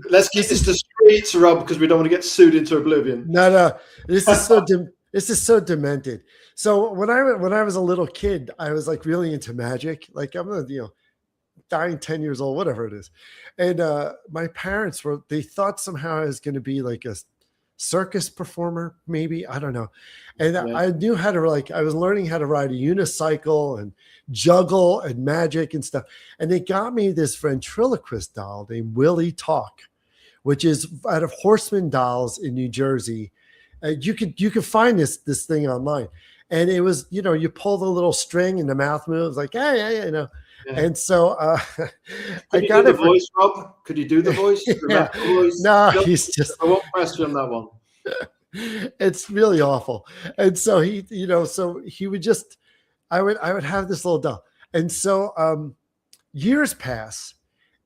Let's keep this discreet, Rob, because we don't want to get sued into oblivion. No. This is so demented. So when I was a little kid, I was like really into magic. Like I'm dying 10 years old, whatever it is. And my parents they thought somehow I was going to be like a circus performer, maybe, I don't know. And I knew how to I was learning how to ride a unicycle and juggle and magic and stuff. And they got me this ventriloquist doll named Willie Talk, which is out of Horseman Dolls in New Jersey. You could find this thing online, and it was, you know, you pull the little string and the mouth moves like, hey, you know. Yeah. And so Could you do the voice, Rob? Could you do the voice? Yeah. The voice? No, he's just. I won't press you on that one. It's really awful. And so he, you know, so he would just, I would have this little doll. And so years pass,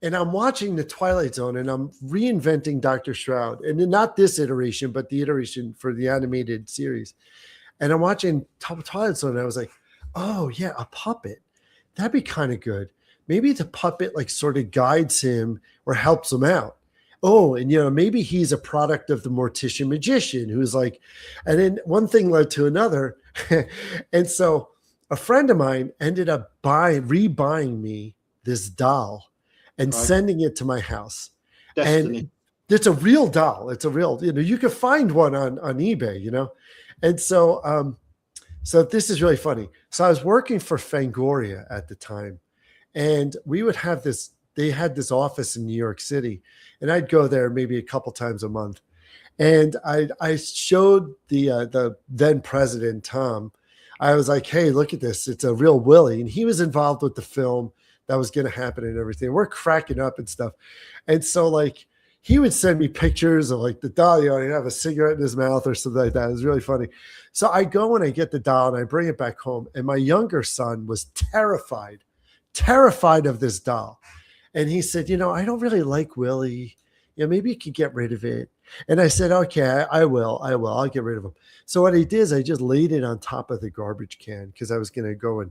and I'm watching The Twilight Zone, and I'm reinventing Dr. Shroud, and not this iteration, but the iteration for the animated series. And I'm watching Twilight Zone, and I was like, oh yeah, a puppet. That'd be kind of good. Maybe the puppet like sort of guides him or helps him out. Oh, and you know, maybe he's a product of the Mortician Magician who's like, and then one thing led to another. And so a friend of mine ended up rebuying me this doll and sending it to my house. Destiny. And it's a real doll. It's a real, you know, you could find one on eBay, you know? And so, so this is really funny. So I was working for Fangoria at the time, and we would have this, they had this office in New York City, and I'd go there maybe a couple times a month. And I showed the then president, Tom, I was like, hey, look at this. It's a real Willie. And he was involved with the film that was going to happen and everything. We're cracking up and stuff. And so like, he would send me pictures of like the doll, you know, he'd have a cigarette in his mouth or something like that. It was really funny. So I go and I get the doll and I bring it back home. And my younger son was terrified of this doll. And he said, you know, I don't really like Willie. You know, maybe you could get rid of it. And I said, okay, I will. I'll get rid of him. So what I did is I just laid it on top of the garbage can because I was going to go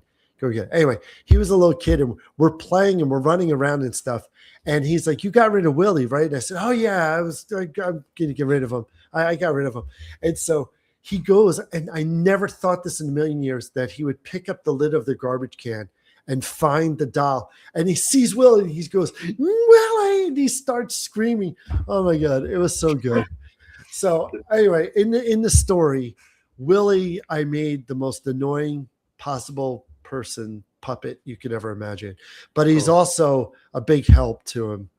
get it. Anyway, he was a little kid and we're playing and we're running around and stuff. And he's like, you got rid of Willie, right? And I said, oh yeah, I'm going to get rid of him. I got rid of him. And so he goes, and I never thought this in a million years, that he would pick up the lid of the garbage can and find the doll. And he sees Willie and he goes, Willie, and he starts screaming. Oh my God, it was so good. So anyway, in the story, Willie, I made the most annoying possible person puppet you could ever imagine, but he's also a big help to him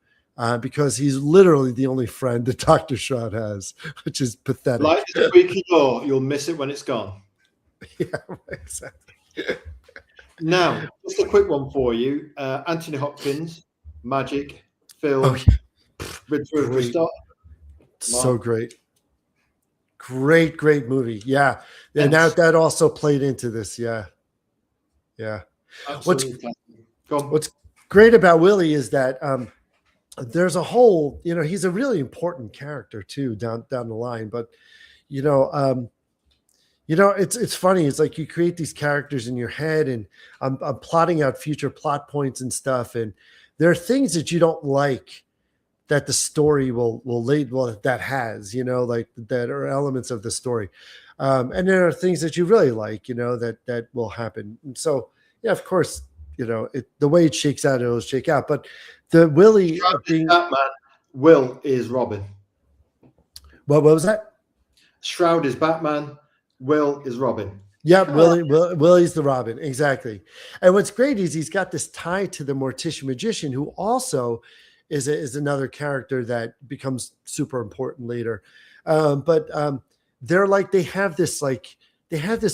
because he's literally the only friend that Dr. Shroud has, which is pathetic. Like the squeaky door, you'll miss it when it's gone. Yeah, exactly. Now, just a quick one for you. Anthony Hopkins, Magic, film, so great. Great movie. Yeah. And that also played into this. Yeah. What's great about Willie is that there's a whole, you know, he's a really important character too down the line. But you know, it's funny. It's like you create these characters in your head, and I'm plotting out future plot points and stuff, and there are things that you don't like that the story will that has, you know, like that are elements of the story, and there are things that you really like, you know, that will happen. And so yeah, of course, you know, the way it shakes out, it'll shake out. But the Willie being Batman, Will is Robin. What was that? Shroud is Batman, Will is Robin. Yeah, Willie's the Robin, exactly. And what's great is he's got this tie to the Mortician Magician, who also is another character that becomes super important later. But they're like, they have this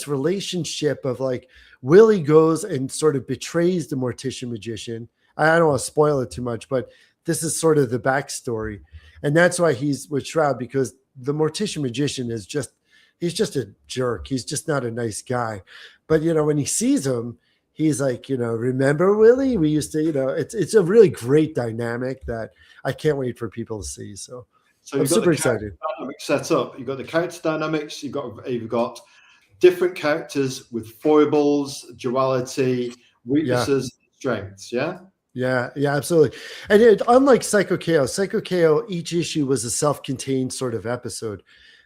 relationship of like, Willie goes and sort of betrays the Mortician Magician. I don't want to spoil it too much, but this is sort of the backstory. And that's why he's with Shroud, because the Mortician Magician he's just a jerk. He's just not a nice guy. But, you know, when he sees him, he's like, you know, remember Willie? We used to, you know, it's a really great dynamic that I can't wait for people to see. So I'm super excited. Set up. You've got the character dynamics. You've got different characters with foibles, duality, weaknesses, strengths. Yeah. Yeah, absolutely. And unlike Cyko KO, each issue was a self-contained sort of episode.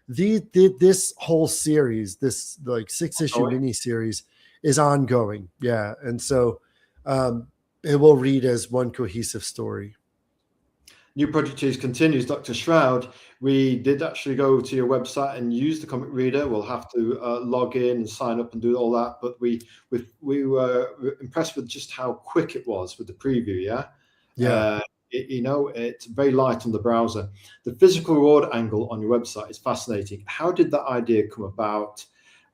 This whole series, this like 6-issue mini series, is ongoing. Yeah, and so it will read as one cohesive story. New Project Cheese continues. Dr. Shroud, we did actually go to your website and use the comic reader. We'll have to log in and sign up and do all that. But we were impressed with just how quick it was with the preview. Yeah. It's very light on the browser. The physical reward angle on your website is fascinating. How did that idea come about?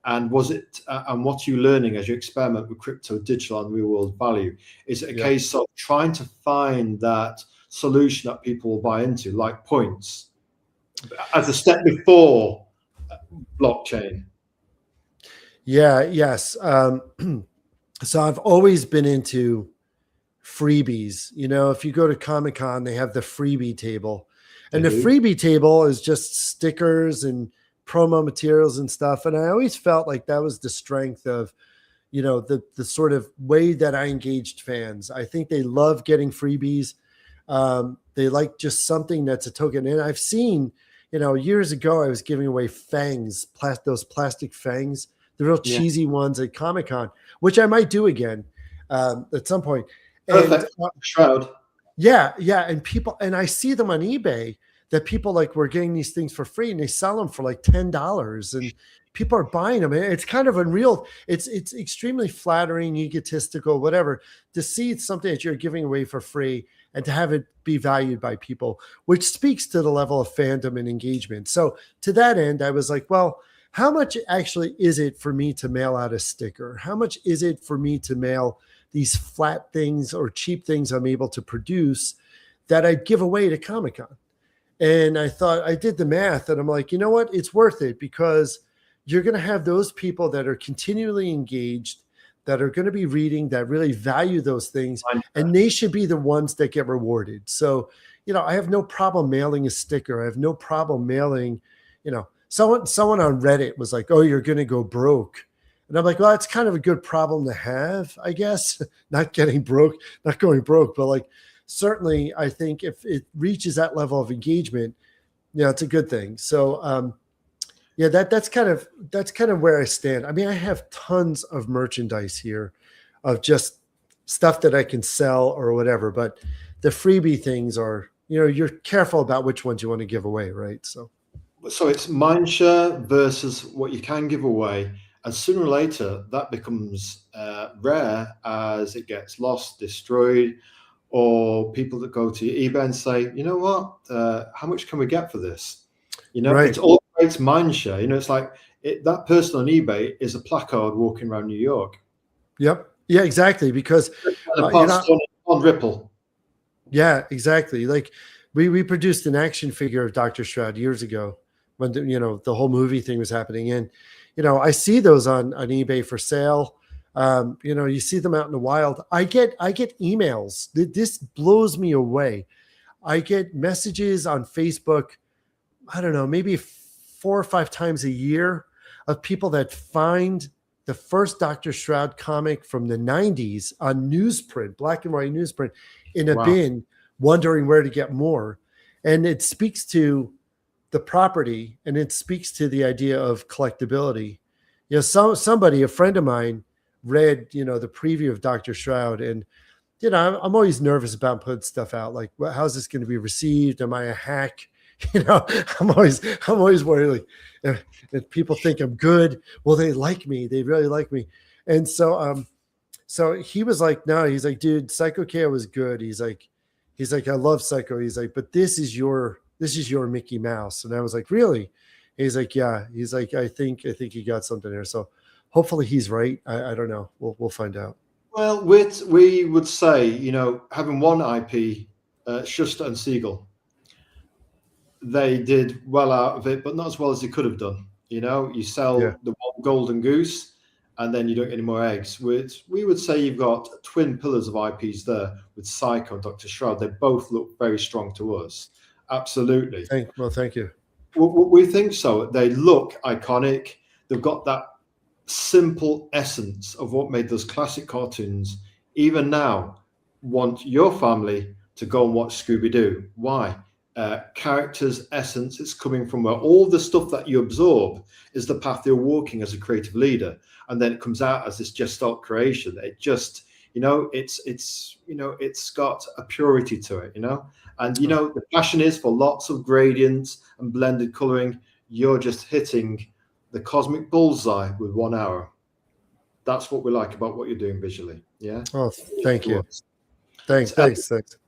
And was it, and what are you learning as you experiment with crypto, digital, and real world value? Is it a case of trying to find that solution that people will buy into, like points, as a step before blockchain? Yes. So I've always been into freebies. If you go to Comic-Con, they have the freebie table. And the freebie table is just stickers and promo materials and stuff. And I always felt like that was the strength of, the sort of way that I engaged fans. I think they love getting freebies. They like just something that's a token. And I've seen, years ago, I was giving away fangs, those plastic fangs, the real cheesy ones at Comic-Con, which I might do again at some point. Perfect. Shroud. Yeah. And I see them on eBay that people were getting these things for free, and they sell them for like $10, and people are buying them. It's kind of unreal. It's extremely flattering, egotistical, whatever, to see it's something that you're giving away for free and to have it be valued by people, which speaks to the level of fandom and engagement. So to that end, I was like, well, how much actually is it for me to mail out a sticker? How much is it for me to mail these flat things or cheap things I'm able to produce that I'd give away to Comic-Con? And I thought, I did the math, and I'm like, you know what? It's worth it, because you're going to have those people that are continually engaged, that are going to be reading, that really value those things, and they should be the ones that get rewarded. So, I have no problem mailing a sticker. I have no problem mailing, someone on Reddit was like, oh, you're going to go broke. And I'm like, well, it's kind of a good problem to have, I guess, not going broke, but certainly I think if it reaches that level of engagement, it's a good thing. So, that's kind of where I stand. I mean, I have tons of merchandise here of just stuff that I can sell or whatever, but the freebie things are, you're careful about which ones you want to give away, right? So it's mindshare versus what you can give away. And sooner or later, that becomes rare as it gets lost, destroyed, or people that go to eBay and say, you know what, how much can we get for this? It's all great mindshare. It's like that person on eBay is a placard walking around New York. Yep. Yeah, exactly. Because on Ripple. Yeah, exactly. Like we produced an action figure of Dr. Shroud years ago when the whole movie thing was happening. And I see those on eBay for sale. You see them out in the wild. I get emails. This blows me away. I get messages on Facebook, I don't know, maybe 4 or 5 times a year, of people that find the first Dr. Shroud comic from the 90s on newsprint, black and white newsprint, in a bin, wondering where to get more. And it speaks to the property, and it speaks to the idea of collectability. Somebody, a friend of mine, read, the preview of Dr. Shroud, and, I'm always nervous about putting stuff out. Like, how's this going to be received? Am I a hack? I'm always worried, if people think I'm good, will they like me? They really like me. And so, so he was like, no, he's like, dude, Cyko K was good. He's like, I love Cyko. He's like, but this is your Mickey Mouse. And I was like, really? He's like, yeah. He's like, I think he got something there. So hopefully he's right. I don't know. We'll find out. Well, we would say, having one IP, Schuster and Siegel, they did well out of it, but not as well as they could have done. You sell the one golden goose, and then you don't get any more eggs. We would say you've got twin pillars of IPs there with Cyko and Dr. Shroud. They both look very strong to us. Absolutely. Thank you. We think so. They look iconic. They've got that simple essence of what made those classic cartoons. Even now, want your family to go and watch Scooby-Doo. Why? Characters, essence, it's coming from where all the stuff that you absorb is the path you're walking as a creative leader, and then it comes out as this gestalt creation. It just, it's got a purity to it, and the passion is for lots of gradients and blended coloring. You're just hitting the cosmic bullseye with 1 hour. That's what we like about what you're doing visually. Yeah. Oh, thank you. Thanks.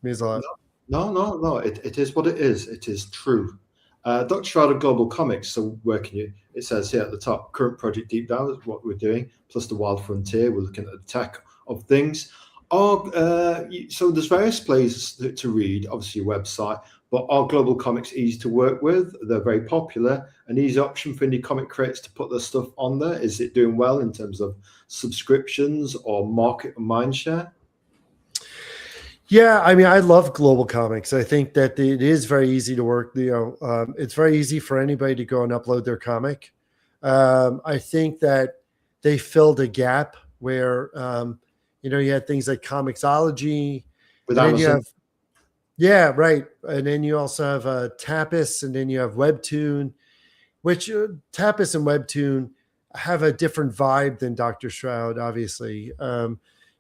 Means a lot. No. It is what it is. It is true. Dr. Shroud of Global Comics. So it says here at the top, current project deep dive is what we're doing, plus the Wild Frontier. We're looking at the tech of things. So there's various places to read, obviously your website, but are Global Comics easy to work with? They're very popular, an easy option for indie comic creators to put their stuff on there. Is it doing well in terms of subscriptions or market and mindshare? Yeah, I mean, I love Global Comics. I think that it is very easy to work. It's very easy for anybody to go and upload their comic. I think that they filled a gap where, you had things like Comixology. With And Amazon? yeah, right. And then you also have Tapas, and then you have Webtoon, which Tapas and Webtoon have a different vibe than Dr. Shroud, obviously.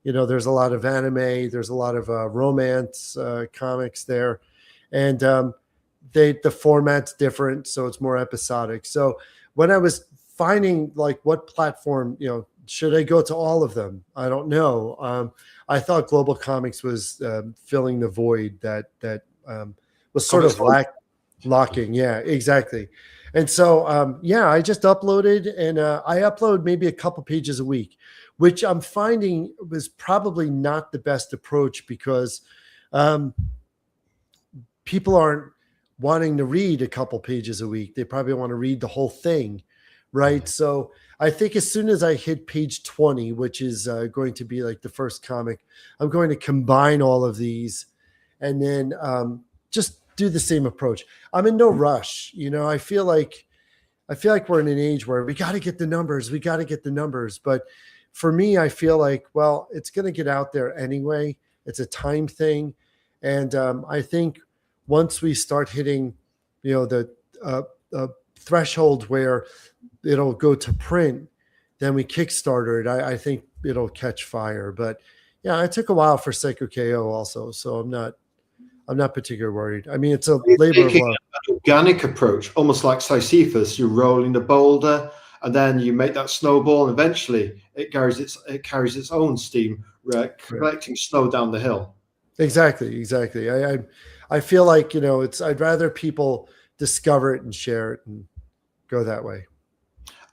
There's a lot of anime, there's a lot of romance comics there, and the format's different, so it's more episodic. So when I was finding like what platform, should I go to all of them? I don't know. I thought Global Comics was filling the void that was sort of locking. Yeah, exactly. And so, I just uploaded, and I upload maybe a couple pages a week, which I'm finding was probably not the best approach because people aren't wanting to read a couple pages a week. They probably want to read the whole thing, right? So I think as soon as I hit page 20, which is going to be like the first comic, I'm going to combine all of these and then just do the same approach. I'm in no rush. I feel like we're in an age where we got to get the numbers. But for me, I feel like, well, it's going to get out there anyway. It's a time thing. And I think once we start hitting, the threshold where it'll go to print, then we Kickstarter it. I think it'll catch fire. But yeah, it took a while for Cyko KO also. So I'm not particularly worried. I mean, it's a labor of love. An organic approach, almost like Sisyphus. You're rolling the boulder, and then you make that snowball, and eventually it carries its own steam, collecting snow down the hill. Exactly. I feel like I'd rather people discover it and share it and go that way.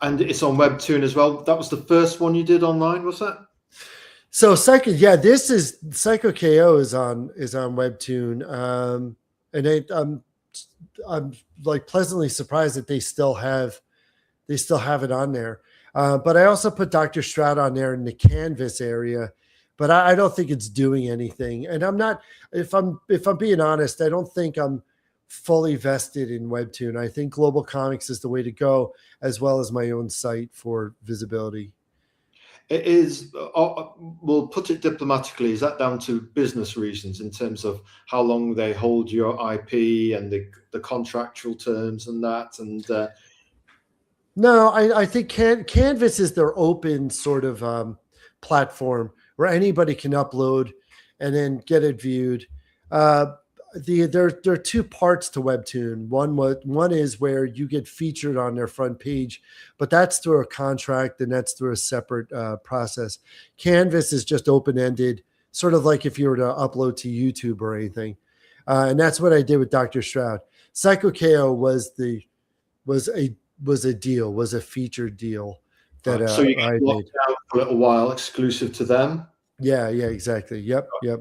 And it's on Webtoon as well. That was the first one you did online, was that? So this is Cyko KO is on Webtoon, and I'm like pleasantly surprised that they still have it on there. But I also put Dr. Shroud on there in the Canvas area, but I don't think it's doing anything. And I'm not, if I'm being honest, I don't think I'm fully vested in Webtoon. I think Global Comics is the way to go, as well as my own site for visibility. It is, we'll put it diplomatically, is that down to business reasons in terms of how long they hold your IP and the contractual terms and that? And no, I think Canvas is their open sort of platform where anybody can upload and then get it viewed. There are two parts to Webtoon. One is where you get featured on their front page, but that's through a contract and that's through a separate process. Canvas is just open-ended, sort of like if you were to upload to YouTube or anything. And that's what I did with Dr. Shroud. Cyko KO was a featured deal that so you I can lock made down for a little while, exclusive to them. Yeah, exactly. Yep. Yeah.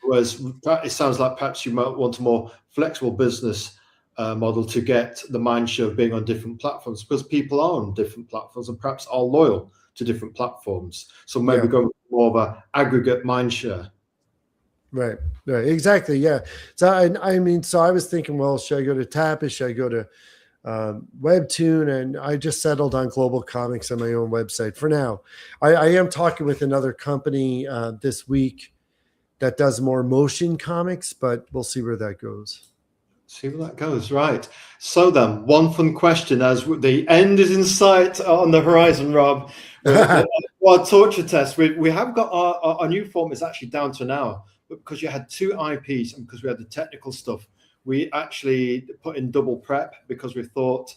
Whereas it sounds like perhaps you might want a more flexible business model to get the mind share of being on different platforms, because people are on different platforms and perhaps are loyal to different platforms. So maybe go with more of an aggregate mind share. Right. Exactly. Yeah. So I was thinking, well, should I go to Tapas? Should I go to Webtoon? And I just settled on Global Comics on my own website for now. I am talking with another company this week that does more motion comics, but we'll see where that goes. Right. So then, one fun question as the end is in sight on the horizon, Rob. Our torture test, we have got our new form is actually down to an hour, but because you had two IPs and because we had the technical stuff, we actually put in double prep because we thought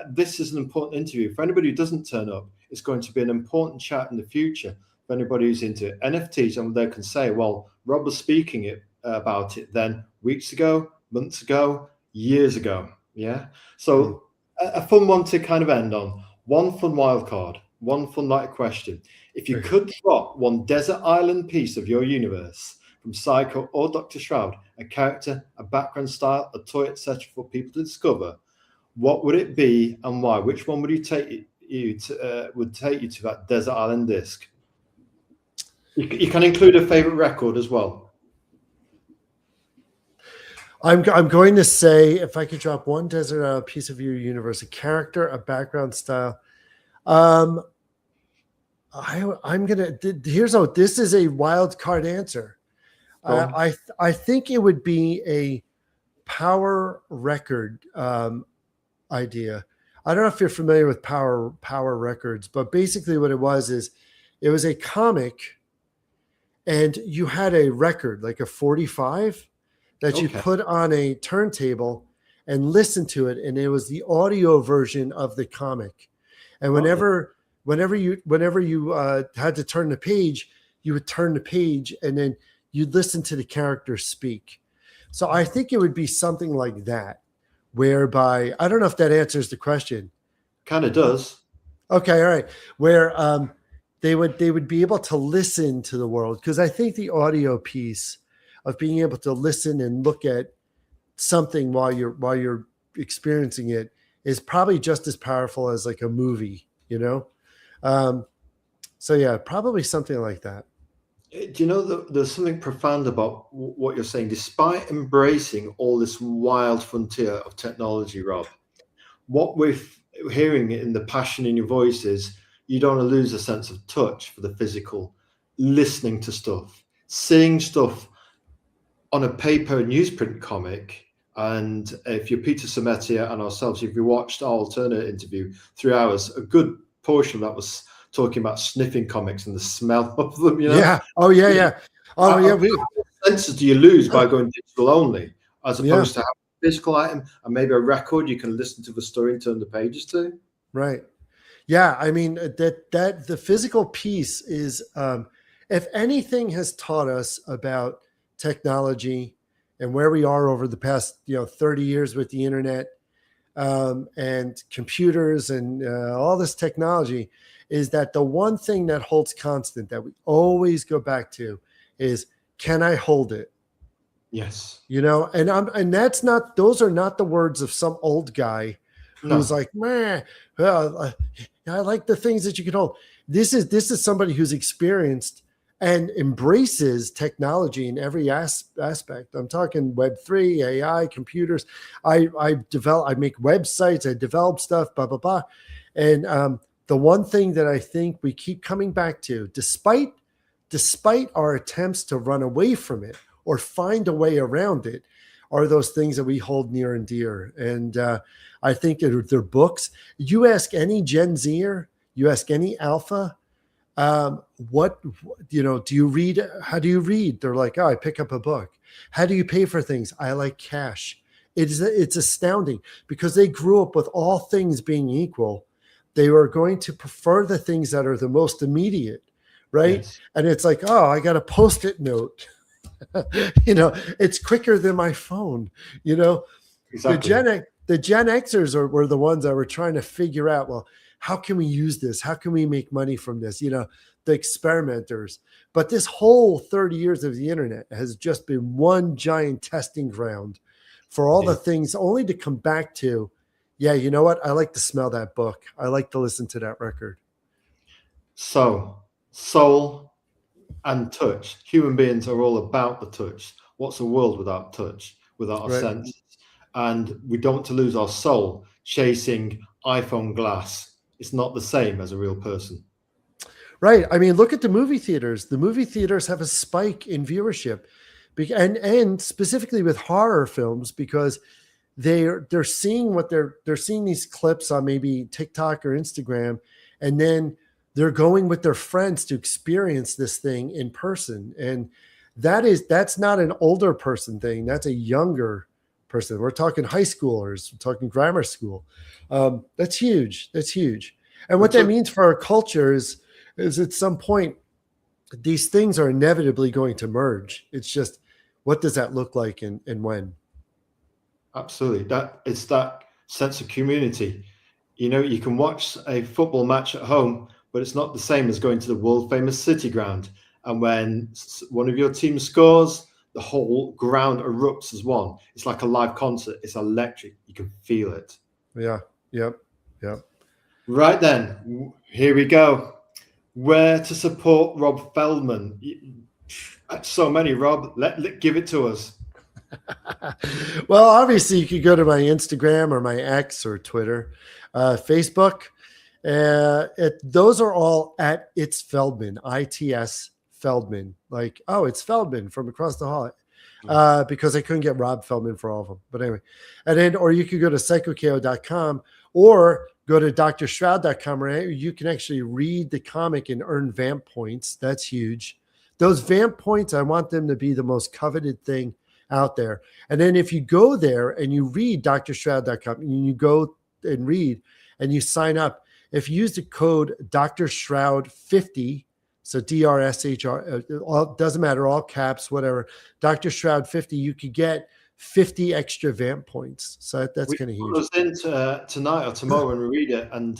this is an important interview. For anybody who doesn't turn up, it's going to be an important chat in the future. For anybody who's into NFTs, and they can say, well, Rob was speaking about it than weeks ago, months ago, years ago. Yeah. So a fun one to kind of end on. One fun wild card, one fun night question. If you could drop one desert island piece of your universe from Cyko or Dr. Shroud, a character, a background style, a toy, etc., for people to discover, what would it be and why? Which one would you take you to that desert island disc? You can include a favorite record as well. I'm going to say, if I could drop one desert piece of your universe, a character, a background style. I'm gonna. This is a wild card answer. I think it would be a power record idea. I don't know if you're familiar with power records, but basically what it was is it was a comic, and you had a record like a 45 that you put on a turntable and listen to it, and it was the audio version of the comic. And whenever you had to turn the page, you would turn the page, and then you'd listen to the character speak. So I think it would be something like that, whereby, I don't know if that answers the question. Kind of does. Okay, all right. Where they would be able to listen to the world, because I think the audio piece of being able to listen and look at something while you're experiencing it is probably just as powerful as like a movie, you know? So yeah, probably something like that. Do you know that there's something profound about what you're saying? Despite embracing all this wild frontier of technology, Rob, what we're hearing in the passion in your voice is you don't want to lose a sense of touch for the physical, listening to stuff, seeing stuff on a paper newsprint comic. And if you're Peter Sametia and ourselves, if you watched our alternate interview, 3 hours, a good portion of that was talking about sniffing comics and the smell of them, you know? Yeah. Oh, yeah, yeah. Oh, yeah. How many senses do you lose by going digital only, as opposed to having a physical item and maybe a record you can listen to the story and turn the pages to? Right. Yeah. I mean, that the physical piece is, if anything has taught us about technology and where we are over the past 30 years with the internet and computers and all this technology, is that the one thing that holds constant that we always go back to is, can I hold it? Yes. And that's not, those are not the words of some old guy who's like, man, I like the things that you can hold. This is somebody who's experienced and embraces technology in every aspect. I'm talking Web3, AI, computers. I make websites, I develop stuff, blah, blah, blah. And the one thing that I think we keep coming back to, despite our attempts to run away from it or find a way around it, are those things that we hold near and dear. And I think they're books. You ask any Gen Zer, you ask any Alpha, do you read? How do you read? They're like, oh, I pick up a book. How do you pay for things? I like cash. It's astounding, because they grew up with all things being equal. They are going to prefer the things that are the most immediate, right? Yes. And it's like, oh, I got a Post-it note. It's quicker than my phone. Exactly. The Gen Xers were the ones that were trying to figure out, well, how can we use this? How can we make money from this? The experimenters. But this whole 30 years of the internet has just been one giant testing ground for all the things, only to come back to, yeah, you know what? I like to smell that book. I like to listen to that record. So, soul and touch. Human beings are all about the touch. What's a world without touch, without our senses? And we don't want to lose our soul chasing iPhone glass. It's not the same as a real person. Right. I mean, look at the movie theaters. The movie theaters have a spike in viewership, and specifically with horror films, because they're seeing they're seeing these clips on maybe TikTok or Instagram, and then they're going with their friends to experience this thing in person. And that's not an older person thing. That's a younger person. We're talking high schoolers, we're talking grammar school. That's huge. That's huge. And what that means for our culture is at some point, these things are inevitably going to merge. It's just what does that look like and when? Absolutely. It's that sense of community. You know, you can watch a football match at home, but it's not the same as going to the world famous City Ground. And when one of your team scores, the whole ground erupts as one. It's like a live concert. It's electric. You can feel it. Yeah. Yep. Right then, here we go. Where to support Rob Feldman? So many, Rob. Give it to us. Well, obviously, you could go to my Instagram or my X or Twitter, Facebook. Those are all at It's Feldman, ITS Feldman. Like, oh, it's Feldman from across the hall. Because I couldn't get Rob Feldman for all of them. But anyway, and then, or you could go to cyko.com or go to drshroud.com, where you can actually read the comic and earn vamp points. That's huge. Those vamp points, I want them to be the most coveted thing out there. And then if you go there and you read drshroud.com and you go and read and you sign up, if you use the code drshroud50, so DRSHR, doesn't matter, all caps, whatever, Dr. Shroud 50, you could get 50 extra vamp points. So that's kind of huge. Put those in tonight or tomorrow when we read it and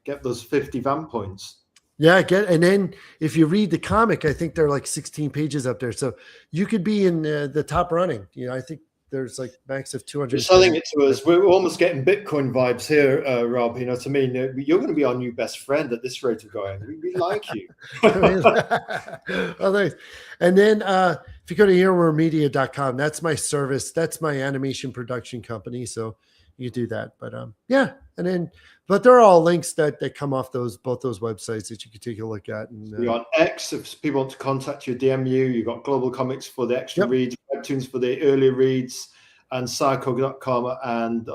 get those 50 vamp points. Yeah, and then if you read the comic, I think there are like 16 pages up there. So you could be in the top running. You know, I think there's like max of 200. You're selling it to us. We're almost getting Bitcoin vibes here, Rob. You know what I mean? You're going to be our new best friend at this rate of going. We like you. Well, thanks. And then if you go to earwormmedia.com, that's my service. That's my animation production company. So you do that. But yeah. And then, but there are all links that come off both those websites that you can take a look at. And you're on X. If people want to contact you, DM you. You've got Global Comics for the extra reads, Webtoons for the early reads, and Cyko.com and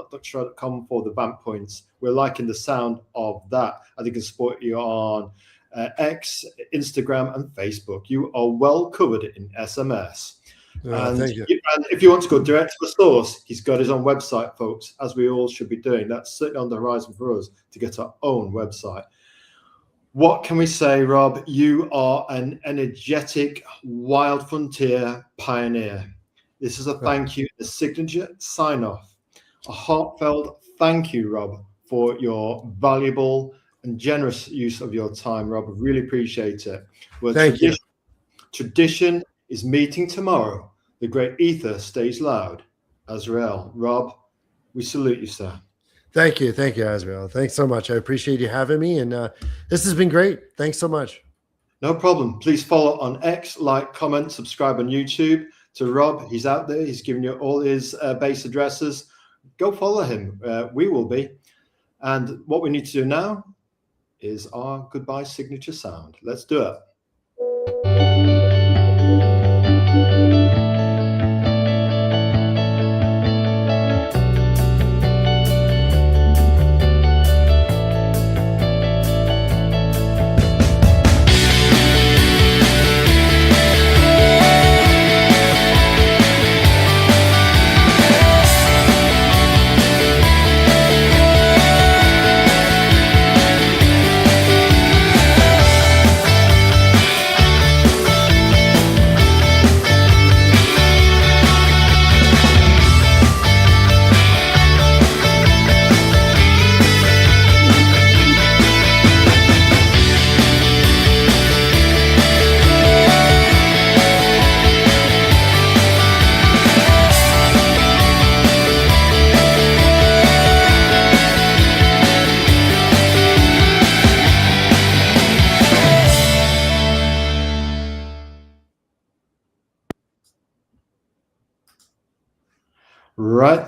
.com for the vamp points. We're liking the sound of that. I think I can support you on X, Instagram, and Facebook. You are well covered in SMS. Thank you. And if you want to go direct to the source, he's got his own website, folks, as we all should be doing. That's certainly on the horizon for us to get our own website. What can we say, Rob? You are an energetic, wild frontier pioneer. This is a thank you, a signature sign-off. A heartfelt thank you, Rob, for your valuable and generous use of your time, Rob. I really appreciate it. Well, thank you. Tradition is meeting tomorrow. The great ether stays loud. Azrael. Rob, we salute you, sir. Thank you, Azrael. Thanks so much. I appreciate you having me, and this has been great. Thanks so much. No problem. Please follow on X, like, comment, subscribe on YouTube to Rob. He's out there. He's giving you all his base addresses. Go follow him. We will be. And what we need to do now is our goodbye signature sound. Let's do it. Right